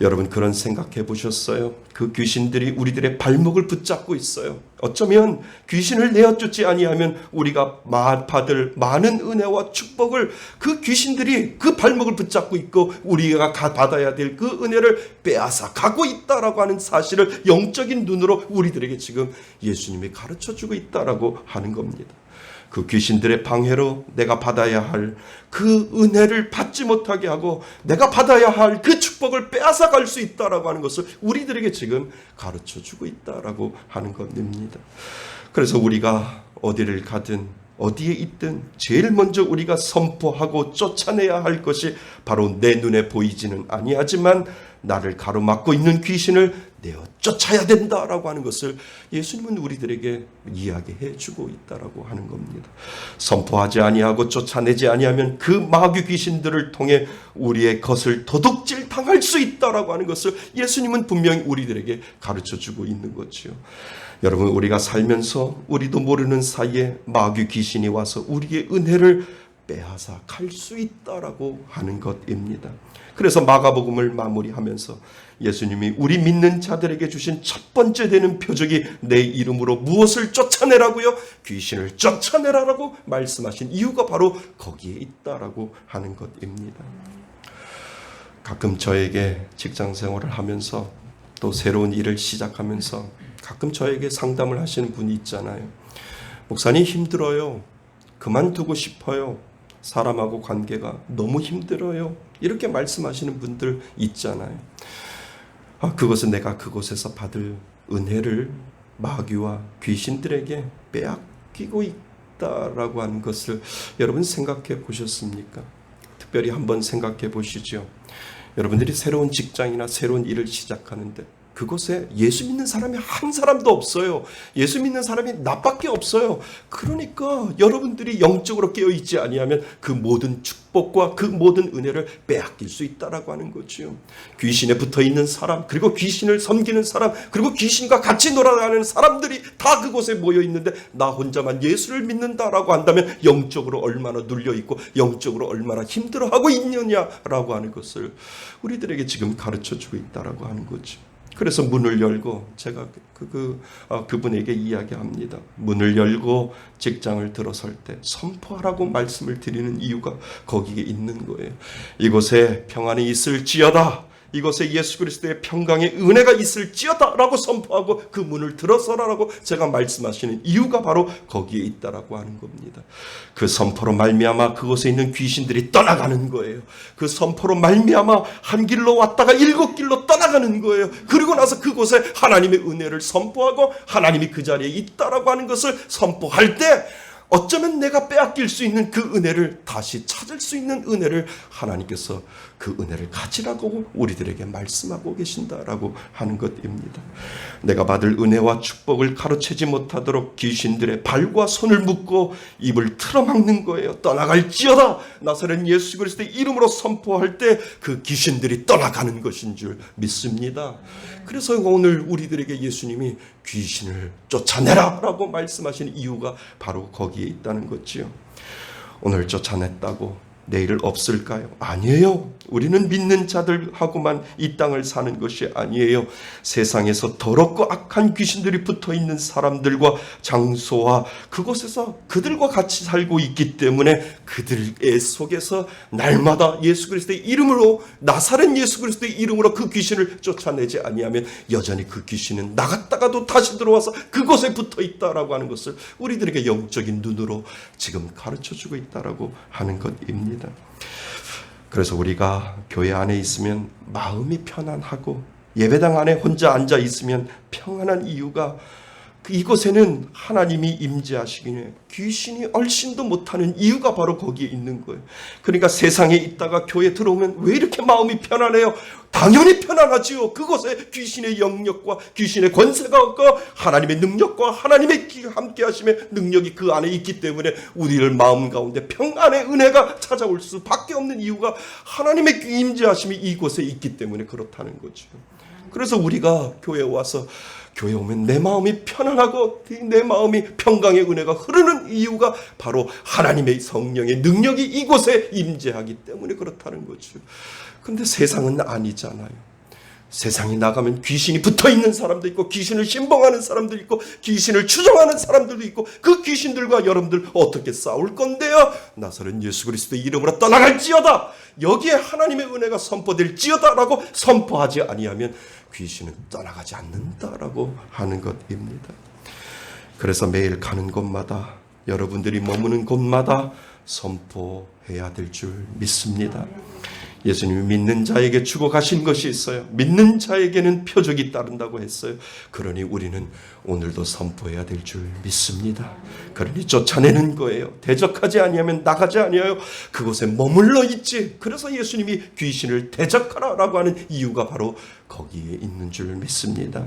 여러분, 그런 생각해 보셨어요? 그 귀신들이 우리들의 발목을 붙잡고 있어요. 어쩌면 귀신을 내어쫓지 아니하면 우리가 받을 많은 은혜와 축복을 그 귀신들이 그 발목을 붙잡고 있고 우리가 받아야 될 그 은혜를 빼앗아 가고 있다라고 하는 사실을 영적인 눈으로 우리들에게 지금 예수님이 가르쳐주고 있다라고 하는 겁니다. 그 귀신들의 방해로 내가 받아야 할 그 은혜를 받지 못하게 하고 내가 받아야 할 그 축복을 빼앗아 갈 수 있다라고 하는 것을 우리들에게 지금 가르쳐주고 있다라고 하는 겁니다. 그래서 우리가 어디를 가든 어디에 있든 제일 먼저 우리가 선포하고 쫓아내야 할 것이 바로 내 눈에 보이지는 아니하지만 나를 가로막고 있는 귀신을 내어 쫓아야 된다라고 하는 것을 예수님은 우리들에게 이야기해 주고 있다라고 하는 겁니다. 선포하지 아니하고 쫓아내지 아니하면 그 마귀 귀신들을 통해 우리의 것을 도둑질 당할 수 있다라고 하는 것을 예수님은 분명히 우리들에게 가르쳐 주고 있는 거지요. 여러분, 우리가 살면서 우리도 모르는 사이에 마귀 귀신이 와서 우리의 은혜를 빼앗아 갈 수 있다라고 하는 것입니다. 그래서 마가복음을 마무리하면서 예수님이 우리 믿는 자들에게 주신 첫 번째 되는 표적이 내 이름으로 무엇을 쫓아내라고요? 귀신을 쫓아내라라고 말씀하신 이유가 바로 거기에 있다라고 하는 것입니다. 가끔 저에게 직장 생활을 하면서 또 새로운 일을 시작하면서 가끔 저에게 상담을 하시는 분이 있잖아요. 목사님, 힘들어요. 그만두고 싶어요. 사람하고 관계가 너무 힘들어요. 이렇게 말씀하시는 분들 있잖아요. 그것은 내가 그곳에서 받을 은혜를 마귀와 귀신들에게 빼앗기고 있다라고 하는 것을 여러분 생각해 보셨습니까? 특별히 한번 생각해 보시죠. 여러분들이 새로운 직장이나 새로운 일을 시작하는데 그곳에 예수 믿는 사람이 한 사람도 없어요. 예수 믿는 사람이 나밖에 없어요. 그러니까 여러분들이 영적으로 깨어있지 아니하면 그 모든 축복과 그 모든 은혜를 빼앗길 수 있다라고 하는 거죠. 귀신에 붙어있는 사람, 그리고 귀신을 섬기는 사람, 그리고 귀신과 같이 놀아가는 사람들이 다 그곳에 모여있는데 나 혼자만 예수를 믿는다라고 한다면 영적으로 얼마나 눌려있고 영적으로 얼마나 힘들어하고 있느냐라고 하는 것을 우리들에게 지금 가르쳐주고 있다라고 하는 거죠. 그래서 문을 열고 제가 그분에게 이야기합니다. 문을 열고 직장을 들어설 때 선포하라고 말씀을 드리는 이유가 거기에 있는 거예요. 이곳에 평안이 있을지어다. 이곳에 예수 그리스도의 평강의 은혜가 있을지어다라고 선포하고 그 문을 들어서라라고 제가 말씀하시는 이유가 바로 거기에 있다라고 하는 겁니다. 그 선포로 말미암아 그곳에 있는 귀신들이 떠나가는 거예요. 그 선포로 말미암아 한 길로 왔다가 7길로 떠나가는 거예요. 그리고 나서 그곳에 하나님의 은혜를 선포하고 하나님이 그 자리에 있다라고 하는 것을 선포할 때 어쩌면 내가 빼앗길 수 있는 그 은혜를 다시 찾을 수 있는 은혜를 하나님께서 그 은혜를 가지라고 우리들에게 말씀하고 계신다라고 하는 것입니다. 내가 받을 은혜와 축복을 가로채지 못하도록 귀신들의 발과 손을 묶고 입을 틀어막는 거예요. 떠나갈지어다. 나사렛 예수 그리스도의 이름으로 선포할 때 그 귀신들이 떠나가는 것인 줄 믿습니다. 그래서 오늘 우리들에게 예수님이 귀신을 쫓아내라라고 말씀하시는 이유가 바로 거기에 있다는 거지요. 오늘 쫓아냈다고 내일 없을까요? 아니에요. 우리는 믿는 자들하고만 이 땅을 사는 것이 아니에요. 세상에서 더럽고 악한 귀신들이 붙어있는 사람들과 장소와 그곳에서 그들과 같이 살고 있기 때문에 그들의 속에서 날마다 예수 그리스도의 이름으로, 나사렛 예수 그리스도의 이름으로 그 귀신을 쫓아내지 아니하면 여전히 그 귀신은 나갔다가도 다시 들어와서 그곳에 붙어있다라고 하는 것을 우리들에게 영적인 눈으로 지금 가르쳐주고 있다라고 하는 것입니다. 그래서 우리가 교회 안에 있으면 마음이 편안하고 예배당 안에 혼자 앉아 있으면 평안한 이유가 이곳에는 하나님이 임재하시기에 귀신이 얼씬도 못하는 이유가 바로 거기에 있는 거예요. 그러니까 세상에 있다가 교회에 들어오면 왜 이렇게 마음이 편안해요? 당연히 편안하지요. 그곳에 귀신의 영역과 귀신의 권세가 없고 하나님의 능력과 하나님의 함께 하심의 능력이 그 안에 있기 때문에 우리를 마음 가운데 평안의 은혜가 찾아올 수밖에 없는 이유가 하나님의 임재하심이 이곳에 있기 때문에 그렇다는 거죠. 그래서 우리가 교회에 와서 교회 오면 내 마음이 편안하고 내 마음이 평강의 은혜가 흐르는 이유가 바로 하나님의 성령의 능력이 이곳에 임재하기 때문에 그렇다는 거죠. 그런데 세상은 아니잖아요. 세상에 나가면 귀신이 붙어있는 사람도 있고 귀신을 신봉하는 사람도 있고 귀신을 추종하는 사람들도 있고 그 귀신들과 여러분들 어떻게 싸울 건데요? 나사렛 예수 그리스도의 이름으로 떠나갈지어다. 여기에 하나님의 은혜가 선포될지어다 라고 선포하지 아니하면 귀신은 떠나가지 않는다라고 하는 것입니다. 그래서 매일 가는 곳마다 여러분들이 머무는 곳마다 선포해야 될 줄 믿습니다. 예수님이 믿는 자에게 주고 가신 것이 있어요. 믿는 자에게는 표적이 따른다고 했어요. 그러니 우리는 오늘도 선포해야 될 줄 믿습니다. 그러니 쫓아내는 거예요. 대적하지 아니하면 나가지 아니하여 그곳에 머물러 있지. 그래서 예수님이 귀신을 대적하라라고 하는 이유가 바로 거기에 있는 줄 믿습니다.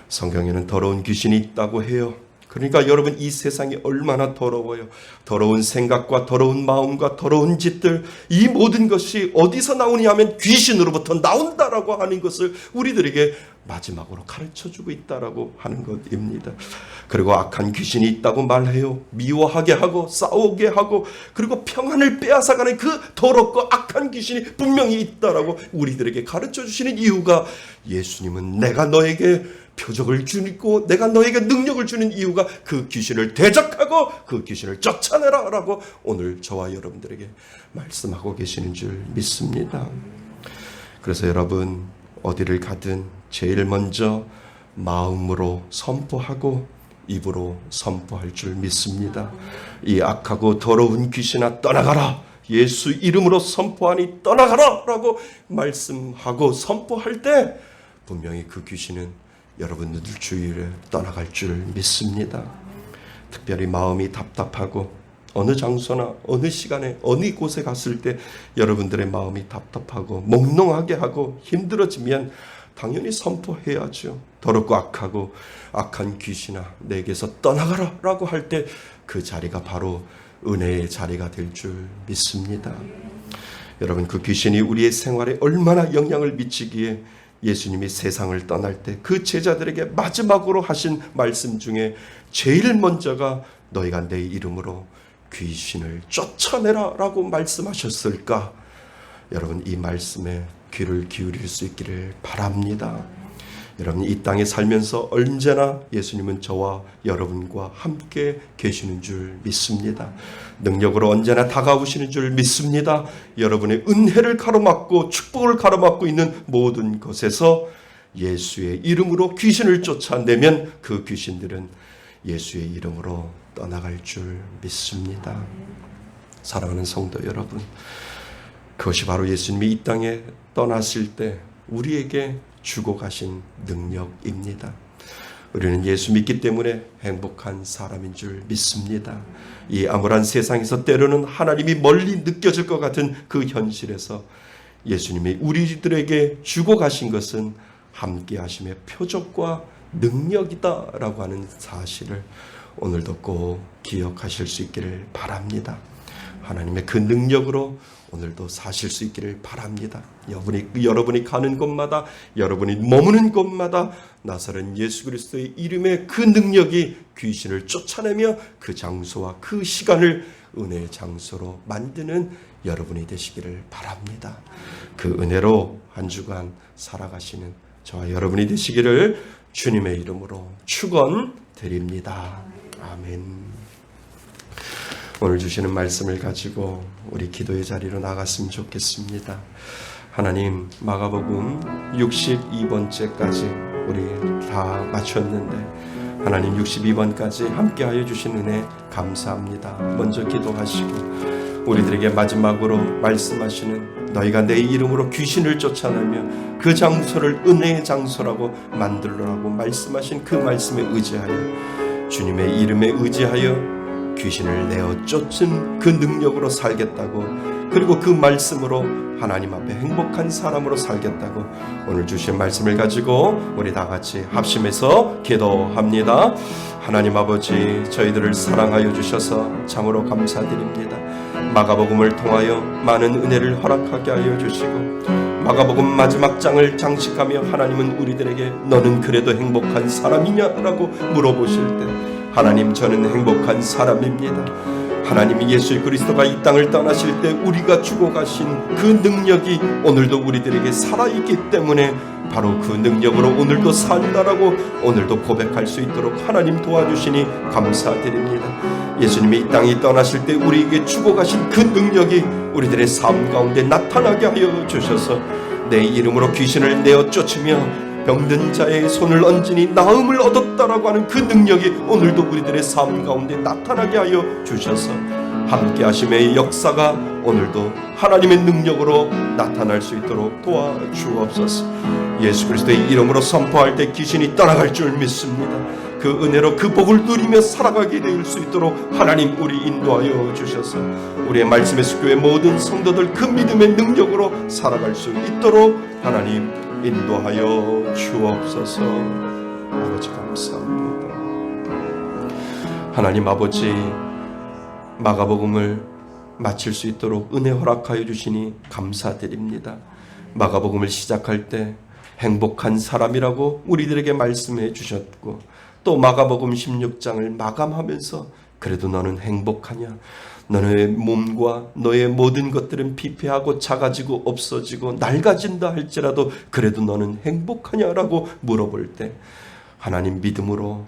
성경에는 더러운 귀신이 있다고 해요. 그러니까 여러분 이 세상이 얼마나 더러워요. 더러운 생각과 더러운 마음과 더러운 짓들 이 모든 것이 어디서 나오냐 하면 귀신으로부터 나온다라고 하는 것을 우리들에게 마지막으로 가르쳐주고 있다라고 하는 것입니다. 그리고 악한 귀신이 있다고 말해요. 미워하게 하고 싸우게 하고 그리고 평안을 빼앗아가는 그 더럽고 악한 귀신이 분명히 있다라고 우리들에게 가르쳐주시는 이유가 예수님은 내가 너에게 표적을 주고 내가 너에게 능력을 주는 이유가 그 귀신을 대적하고 그 귀신을 쫓아내라 라고 오늘 저와 여러분들에게 말씀하고 계시는 줄 믿습니다. 그래서 여러분 어디를 가든 제일 먼저 마음으로 선포하고 입으로 선포할 줄 믿습니다. 이 악하고 더러운 귀신아 떠나가라. 예수 이름으로 선포하니 떠나가라 라고 말씀하고 선포할 때 분명히 그 귀신은 여러분들 주위에 떠나갈 줄 믿습니다. 특별히 마음이 답답하고 어느 장소나 어느 시간에 어느 곳에 갔을 때 여러분들의 마음이 답답하고 몽롱하게 하고 힘들어지면 당연히 선포해야죠. 더럽고 악하고 악한 귀신아 내게서 떠나가라 라고 할 때 그 자리가 바로 은혜의 자리가 될 줄 믿습니다. 여러분 그 귀신이 우리의 생활에 얼마나 영향을 미치기에 예수님이 세상을 떠날 때 그 제자들에게 마지막으로 하신 말씀 중에 제일 먼저가 너희가 내 이름으로 귀신을 쫓아내라 라고 말씀하셨을까? 여러분 이 말씀에 귀를 기울일 수 있기를 바랍니다. 여러분 이 땅에 살면서 언제나 예수님은 저와 여러분과 함께 계시는 줄 믿습니다. 능력으로 언제나 다가오시는 줄 믿습니다. 여러분의 은혜를 가로막고 축복을 가로막고 있는 모든 것에서 예수의 이름으로 귀신을 쫓아내면 그 귀신들은 예수의 이름으로 떠나갈 줄 믿습니다. 사랑하는 성도 여러분, 그것이 바로 예수님이 이 땅에 떠났을 때 우리에게 주고 가신 능력입니다. 우리는 예수 믿기 때문에 행복한 사람인 줄 믿습니다. 이 암울한 세상에서 때로는 하나님이 멀리 느껴질 것 같은 그 현실에서 예수님이 우리들에게 주고 가신 것은 함께 하심의 표적과 능력이다라고 하는 사실을 오늘도 꼭 기억하실 수 있기를 바랍니다. 하나님의 그 능력으로 오늘도 사실 수 있기를 바랍니다. 여러분이 가는 곳마다 여러분이 머무는 곳마다 나사렛 예수 그리스도의 이름의 그 능력이 귀신을 쫓아내며 그 장소와 그 시간을 은혜의 장소로 만드는 여러분이 되시기를 바랍니다. 그 은혜로 한 주간 살아가시는 저와 여러분이 되시기를 주님의 이름으로 축원드립니다. 아멘. 오늘 주시는 말씀을 가지고 우리 기도의 자리로 나갔으면 좋겠습니다. 하나님, 마가복음 62번째까지 우리 다 마쳤는데 하나님 62번까지 함께하여 주신 은혜 감사합니다. 먼저 기도하시고 우리들에게 마지막으로 말씀하시는 너희가 내 이름으로 귀신을 쫓아내며 그 장소를 은혜의 장소라고 만들라고 말씀하신 그 말씀에 의지하여 주님의 이름에 의지하여 귀신을 내어 쫓은 그 능력으로 살겠다고, 그리고 그 말씀으로 하나님 앞에 행복한 사람으로 살겠다고 오늘 주신 말씀을 가지고 우리 다 같이 합심해서 기도합니다. 하나님 아버지, 저희들을 사랑하여 주셔서 참으로 감사드립니다. 마가복음을 통하여 많은 은혜를 허락하게 하여 주시고 마가복음 마지막 장을 장식하며 하나님은 우리들에게 너는 그래도 행복한 사람이냐라고 물어보실 때 하나님, 저는 행복한 사람입니다. 하나님이 예수 그리스도가 이 땅을 떠나실 때 우리가 주고 가신 그 능력이 오늘도 우리들에게 살아있기 때문에 바로 그 능력으로 오늘도 산다라고 오늘도 고백할 수 있도록 하나님 도와주시니 감사드립니다. 예수님이 이 땅이 떠나실 때 우리에게 주고 가신 그 능력이 우리들의 삶 가운데 나타나게 하여 주셔서 내 이름으로 귀신을 내어 쫓으며 병든 자의 손을 얹으니 나음을 얻었다라고 하는 그 능력이 오늘도 우리들의 삶 가운데 나타나게 하여 주셔서 함께 하심의 역사가 오늘도 하나님의 능력으로 나타날 수 있도록 도와주옵소서. 예수 그리스도의 이름으로 선포할 때 귀신이 떠나갈 줄 믿습니다. 그 은혜로 그 복을 누리며 살아가게 될 수 있도록 하나님 우리 인도하여 주셔서 우리의 말씀의 숲교회 모든 성도들 그 믿음의 능력으로 살아갈 수 있도록 하나님 인도하여 주옵소서. 아버지 감사합니다. 하나님 아버지, 마가복음을 마칠 수 있도록 은혜 허락하여 주시니 감사드립니다. 마가복음을 시작할 때 행복한 사람이라고 우리들에게 말씀해 주셨고 또 마가복음 16장을 마감하면서 그래도 너는 행복하냐? 너의 몸과 너의 모든 것들은 피폐하고 작아지고 없어지고 낡아진다 할지라도 그래도 너는 행복하냐라고 물어볼 때 하나님 믿음으로,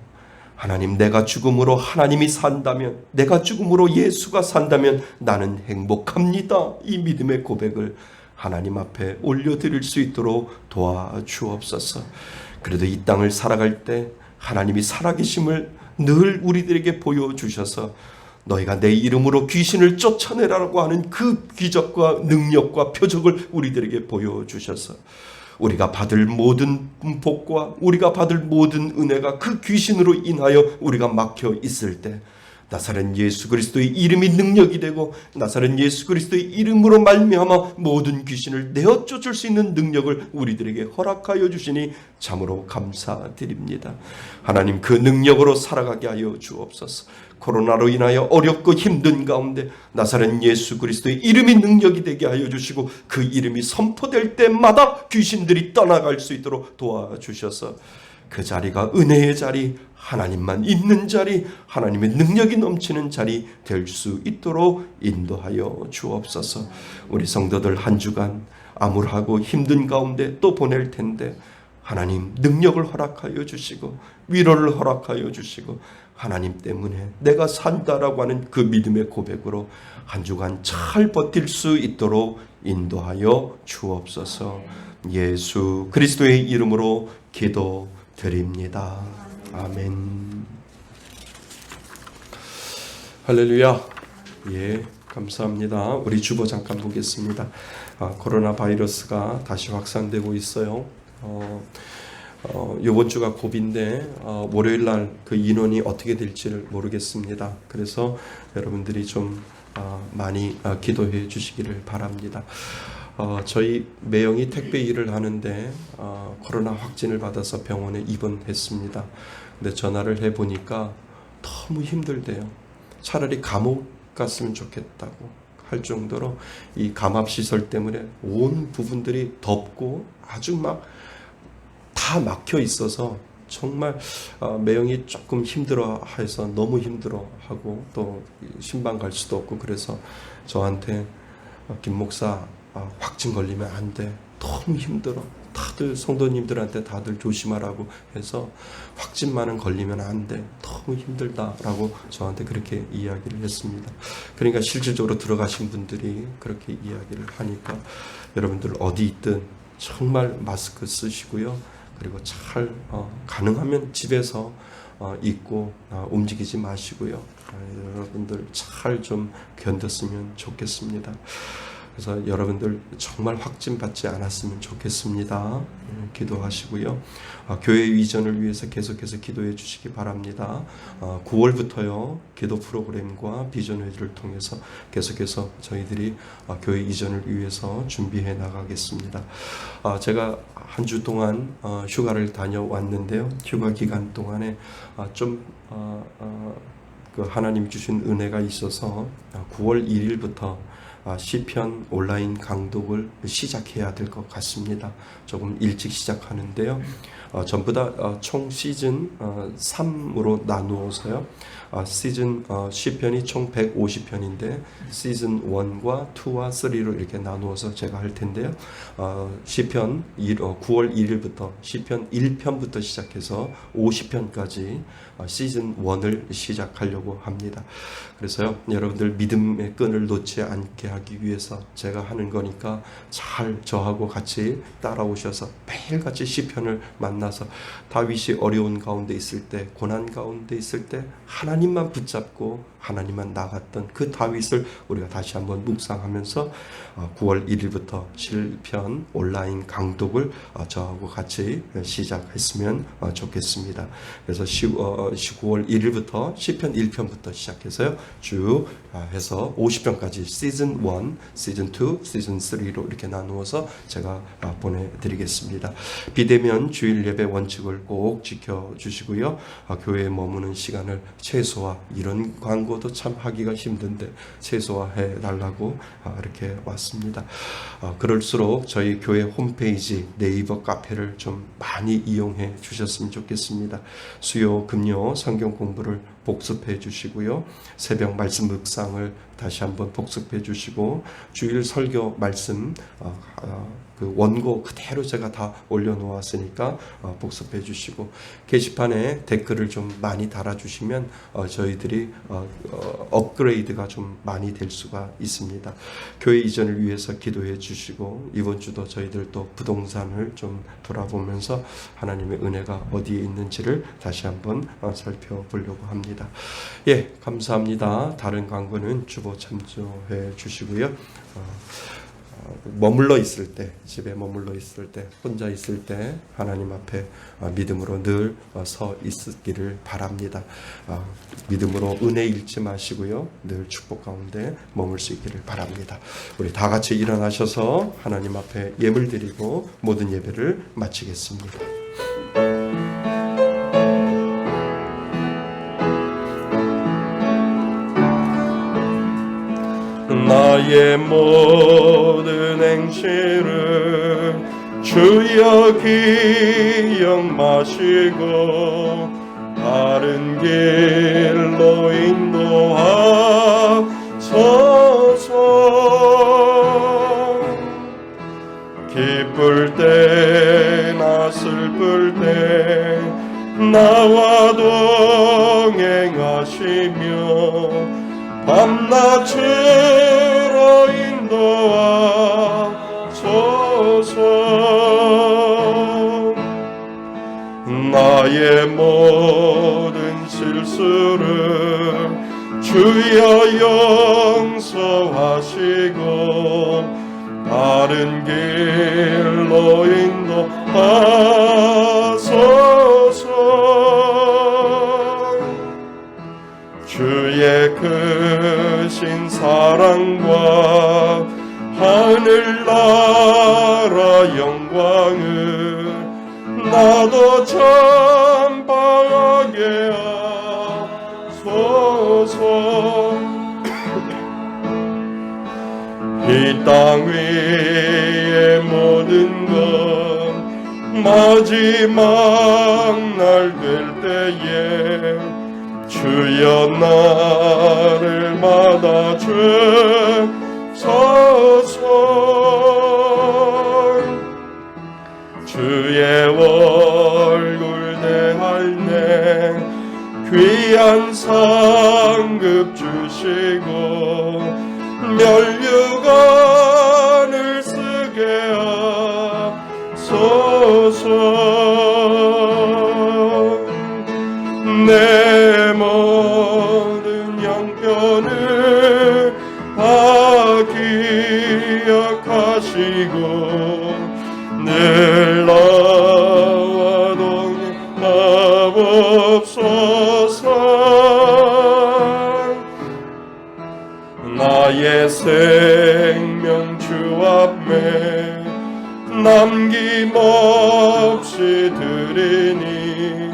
하나님 내가 죽음으로 하나님이 산다면, 내가 죽음으로 예수가 산다면 나는 행복합니다. 이 믿음의 고백을 하나님 앞에 올려드릴 수 있도록 도와주옵소서. 그래도 이 땅을 살아갈 때 하나님이 살아계심을 늘 우리들에게 보여주셔서 너희가 내 이름으로 귀신을 쫓아내라고 하는 그 기적과 능력과 표적을 우리들에게 보여주셔서 우리가 받을 모든 복과 우리가 받을 모든 은혜가 그 귀신으로 인하여 우리가 막혀 있을 때 나사렛 예수 그리스도의 이름이 능력이 되고 나사렛 예수 그리스도의 이름으로 말미암아 모든 귀신을 내어 쫓을 수 있는 능력을 우리들에게 허락하여 주시니 참으로 감사드립니다. 하나님 그 능력으로 살아가게 하여 주옵소서. 코로나로 인하여 어렵고 힘든 가운데 나사렛 예수 그리스도의 이름이 능력이 되게 하여 주시고 그 이름이 선포될 때마다 귀신들이 떠나갈 수 있도록 도와주셔서 그 자리가 은혜의 자리, 하나님만 있는 자리, 하나님의 능력이 넘치는 자리 될 수 있도록 인도하여 주옵소서. 우리 성도들 한 주간 암울하고 힘든 가운데 또 보낼 텐데 하나님 능력을 허락하여 주시고 위로를 허락하여 주시고 하나님 때문에 내가 산다라고 하는 그 믿음의 고백으로 한 주간 잘 버틸 수 있도록 인도하여 주옵소서. 예수 그리스도의 이름으로 기도드립니다. 아멘. 할렐루야. 예, 감사합니다. 우리 주보 잠깐 보겠습니다. 코로나 바이러스가 다시 확산되고 있어요. 이번 주가 고비인데 월요일 날 그 인원이 어떻게 될지를 모르겠습니다. 그래서 여러분들이 좀 많이 기도해 주시기를 바랍니다. 저희 매형이 택배 일을 하는데 코로나 확진을 받아서 병원에 입원했습니다. 근데 전화를 해보니까 너무 힘들대요. 차라리 감옥 갔으면 좋겠다고 할 정도로 이 감압시설 때문에 온 부분들이 덥고 아주 막 다 막혀 있어서 정말 매형이 조금 힘들어해서 너무 힘들어하고 또 신방 갈 수도 없고 그래서 저한테 김 목사 확진 걸리면 안 돼. 너무 힘들어. 다들 성도님들한테 다들 조심하라고 해서 확진만은 걸리면 안 돼. 너무 힘들다라고 저한테 그렇게 이야기를 했습니다. 그러니까 실질적으로 들어가신 분들이 그렇게 이야기를 하니까 여러분들 어디 있든 정말 마스크 쓰시고요. 그리고 잘 가능하면 집에서 있고 움직이지 마시고요. 여러분들 잘 좀 견뎠으면 좋겠습니다. 그래서 여러분들 정말 확진 받지 않았으면 좋겠습니다. 기도하시고요. 교회 이전을 위해서 계속해서 기도해 주시기 바랍니다. 9월부터요 기도 프로그램과 비전 회의를 통해서 계속해서 저희들이 교회 이전을 위해서 준비해 나가겠습니다. 제가 한 주 동안 휴가를 다녀왔는데요. 휴가 기간 동안에 그 하나님 주신 은혜가 있어서 9월 1일부터 시편 온라인 강독을 시작해야 될 것 같습니다. 조금 일찍 시작하는데요. 전부 다 총 시즌 3으로 나누어서요. 시즌 시편이 총 150편인데 시즌 1과 2와 3로 이렇게 나누어서 제가 할 텐데요. 시편 9월 1일부터 시편 1편부터 시작해서 50편까지 시즌 1을 시작하려고 합니다. 그래서요, 여러분들 믿음의 끈을 놓지 않게 하기 위해서 제가 하는 거니까 잘 저하고 같이 따라오셔서 매일같이 시편을 만나서 다윗이 어려운 가운데 있을 때, 고난 가운데 있을 때 하나님만 붙잡고 하나님만 나갔던 그 다윗을 우리가 다시 한번 묵상하면서 9월 1일부터 시편 온라인 강독을 저하고 같이 시작했으면 좋겠습니다. 그래서 9월 1일부터 시편 1편부터 시작해서요 쭉 해서 50편까지 시즌 1, 시즌 2, 시즌 3로 이렇게 나누어서 제가 보내드리겠습니다. 비대면 주일 예배 원칙을 꼭 지켜주시고요. 교회에 머무는 시간을 최소화, 이런 광고도 참 하기가 힘든데 최소화해 달라고 이렇게 왔습니다. 그럴수록 저희 교회 홈페이지, 네이버 카페를 좀 많이 이용해 주셨으면 좋겠습니다. 수요, 금요 성경 공부를 복습해 주시고요. 새벽 말씀 묵상을 다시 한번 복습해 주시고 주일 설교 말씀 그 원고 그대로 제가 다 올려놓았으니까 복습해 주시고 게시판에 댓글을 좀 많이 달아주시면 저희들이 업그레이드가 좀 많이 될 수가 있습니다. 교회 이전을 위해서 기도해 주시고 이번 주도 저희들 또 부동산을 좀 돌아보면서 하나님의 은혜가 어디에 있는지를 다시 한번 살펴보려고 합니다. 예, 감사합니다. 다른 광고는 주보 참조해 주시고요. 머물러 있을 때, 집에 머물러 있을 때, 혼자 있을 때 하나님 앞에 믿음으로 늘 서 있기를 바랍니다. 믿음으로 은혜 잃지 마시고요. 늘 축복 가운데 머물 수 있기를 바랍니다. 우리 다 같이 일어나셔서 하나님 앞에 예물 드리고 모든 예배를 마치겠습니다. 나의 모든 행실을 주여 기억 마시고 바른 길로 인도하소서. 기쁠 때나 슬플 때 나와 동행하시며 밤낮으로 인도하소서. 나의 모든 실수를 주여 용서하시고 바른 길로 인도하소서. 주의 크신 사랑과 하늘나라 영광을 나도 전파하게 하소서. 이 땅 위의 모든 것 마지막 날 될 때에 주여 나를 받아주소서. 주의 얼굴 대할 내 귀한 상급 주시고 멸류관을 쓰게 하소서. 내 모든 양편을 다 기억하시고 늘 나와 동행하옵소서. 나의 생명 주 앞에 남김없이 드리니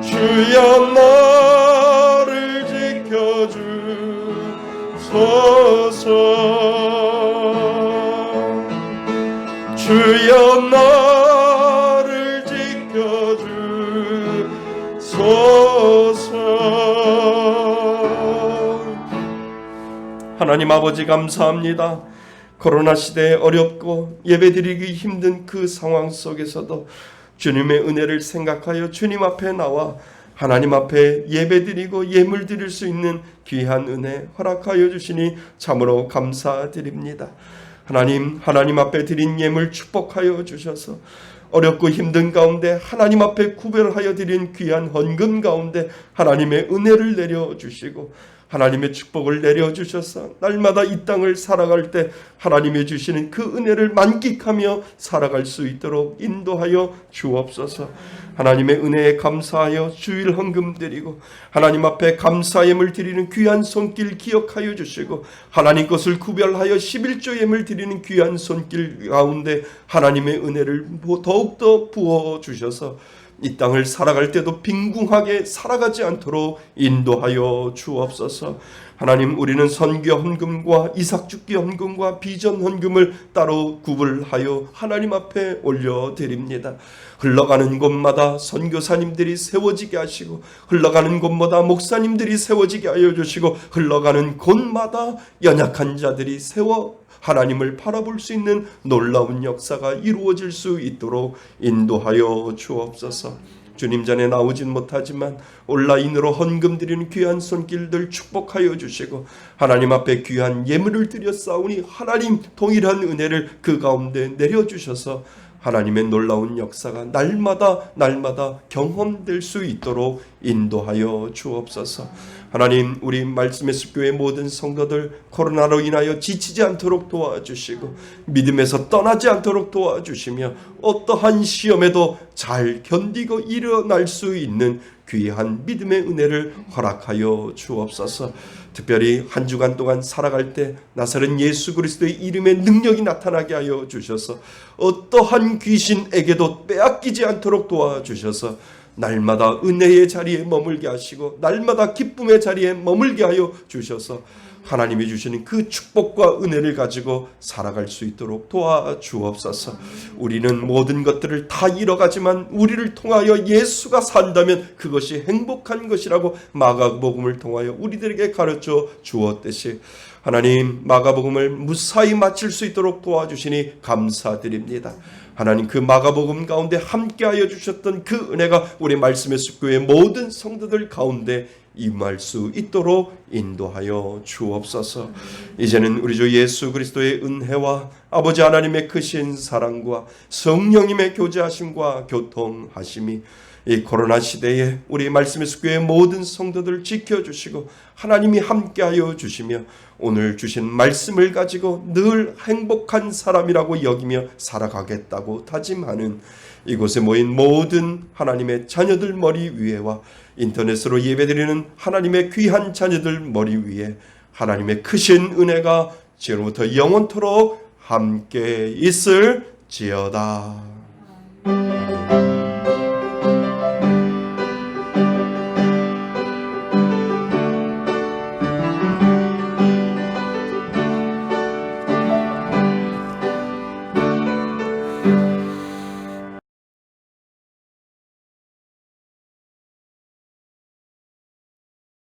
주여 나를 지켜주소서. 주여 나를 지켜주소서. 하나님 아버지 감사합니다. 코로나 시대에 어렵고 예배드리기 힘든 그 상황 속에서도 주님의 은혜를 생각하여 주님 앞에 나와 하나님 앞에 예배드리고 예물 드릴 수 있는 귀한 은혜 허락하여 주시니 참으로 감사드립니다. 하나님 앞에 드린 예물 축복하여 주셔서 어렵고 힘든 가운데 하나님 앞에 구별하여 드린 귀한 헌금 가운데 하나님의 은혜를 내려주시고 하나님의 축복을 내려주셔서 날마다 이 땅을 살아갈 때 하나님이 주시는 그 은혜를 만끽하며 살아갈 수 있도록 인도하여 주옵소서. 하나님의 은혜에 감사하여 주일 헌금 드리고 하나님 앞에 감사 예물 드리는 귀한 손길 기억하여 주시고 하나님 것을 구별하여 11조 예물 드리는 귀한 손길 가운데 하나님의 은혜를 더욱더 부어주셔서 이 땅을 살아갈 때도 빈궁하게 살아가지 않도록 인도하여 주옵소서. 하나님, 우리는 선교 헌금과 이삭 죽기 헌금과 비전 헌금을 따로 구분하여 하나님 앞에 올려드립니다. 흘러가는 곳마다 선교사님들이 세워지게 하시고 흘러가는 곳마다 목사님들이 세워지게 하여 주시고 흘러가는 곳마다 연약한 자들이 세워 하나님을 바라볼 수 있는 놀라운 역사가 이루어질 수 있도록 인도하여 주옵소서. 주님 전에 나오진 못하지만 온라인으로 헌금 드리는 귀한 손길들 축복하여 주시고 하나님 앞에 귀한 예물을 드렸사오니 하나님 동일한 은혜를 그 가운데 내려주셔서 하나님의 놀라운 역사가 날마다 경험될 수 있도록 인도하여 주옵소서. 하나님, 우리 말씀의 숲교회 모든 성도들 코로나로 인하여 지치지 않도록 도와주시고 믿음에서 떠나지 않도록 도와주시며 어떠한 시험에도 잘 견디고 일어날 수 있는 귀한 믿음의 은혜를 허락하여 주옵소서. 특별히 한 주간 동안 살아갈 때 나사렛 예수 그리스도의 이름의 능력이 나타나게 하여 주셔서 어떠한 귀신에게도 빼앗기지 않도록 도와주셔서 날마다 은혜의 자리에 머물게 하시고 날마다 기쁨의 자리에 머물게 하여 주셔서 하나님이 주시는 그 축복과 은혜를 가지고 살아갈 수 있도록 도와주옵소서. 우리는 모든 것들을 다 잃어가지만 우리를 통하여 예수가 산다면 그것이 행복한 것이라고 마가복음을 통하여 우리들에게 가르쳐 주었듯이 하나님, 마가복음을 무사히 마칠 수 있도록 도와주시니 감사드립니다. 하나님, 그 마가복음 가운데 함께하여 주셨던 그 은혜가 우리 말씀의 숲교회 모든 성도들 가운데 임할 수 있도록 인도하여 주옵소서. 이제는 우리 주 예수 그리스도의 은혜와 아버지 하나님의 크신 사랑과 성령님의 교제하심과 교통하심이 이 코로나 시대에 우리 말씀의 숲교회 모든 성도들 지켜주시고 하나님이 함께하여 주시며 오늘 주신 말씀을 가지고 늘 행복한 사람이라고 여기며 살아가겠다고 다짐하는 이곳에 모인 모든 하나님의 자녀들 머리 위에와 인터넷으로 예배드리는 하나님의 귀한 자녀들 머리 위에 하나님의 크신 은혜가 지금부터 영원토록 함께 있을지어다.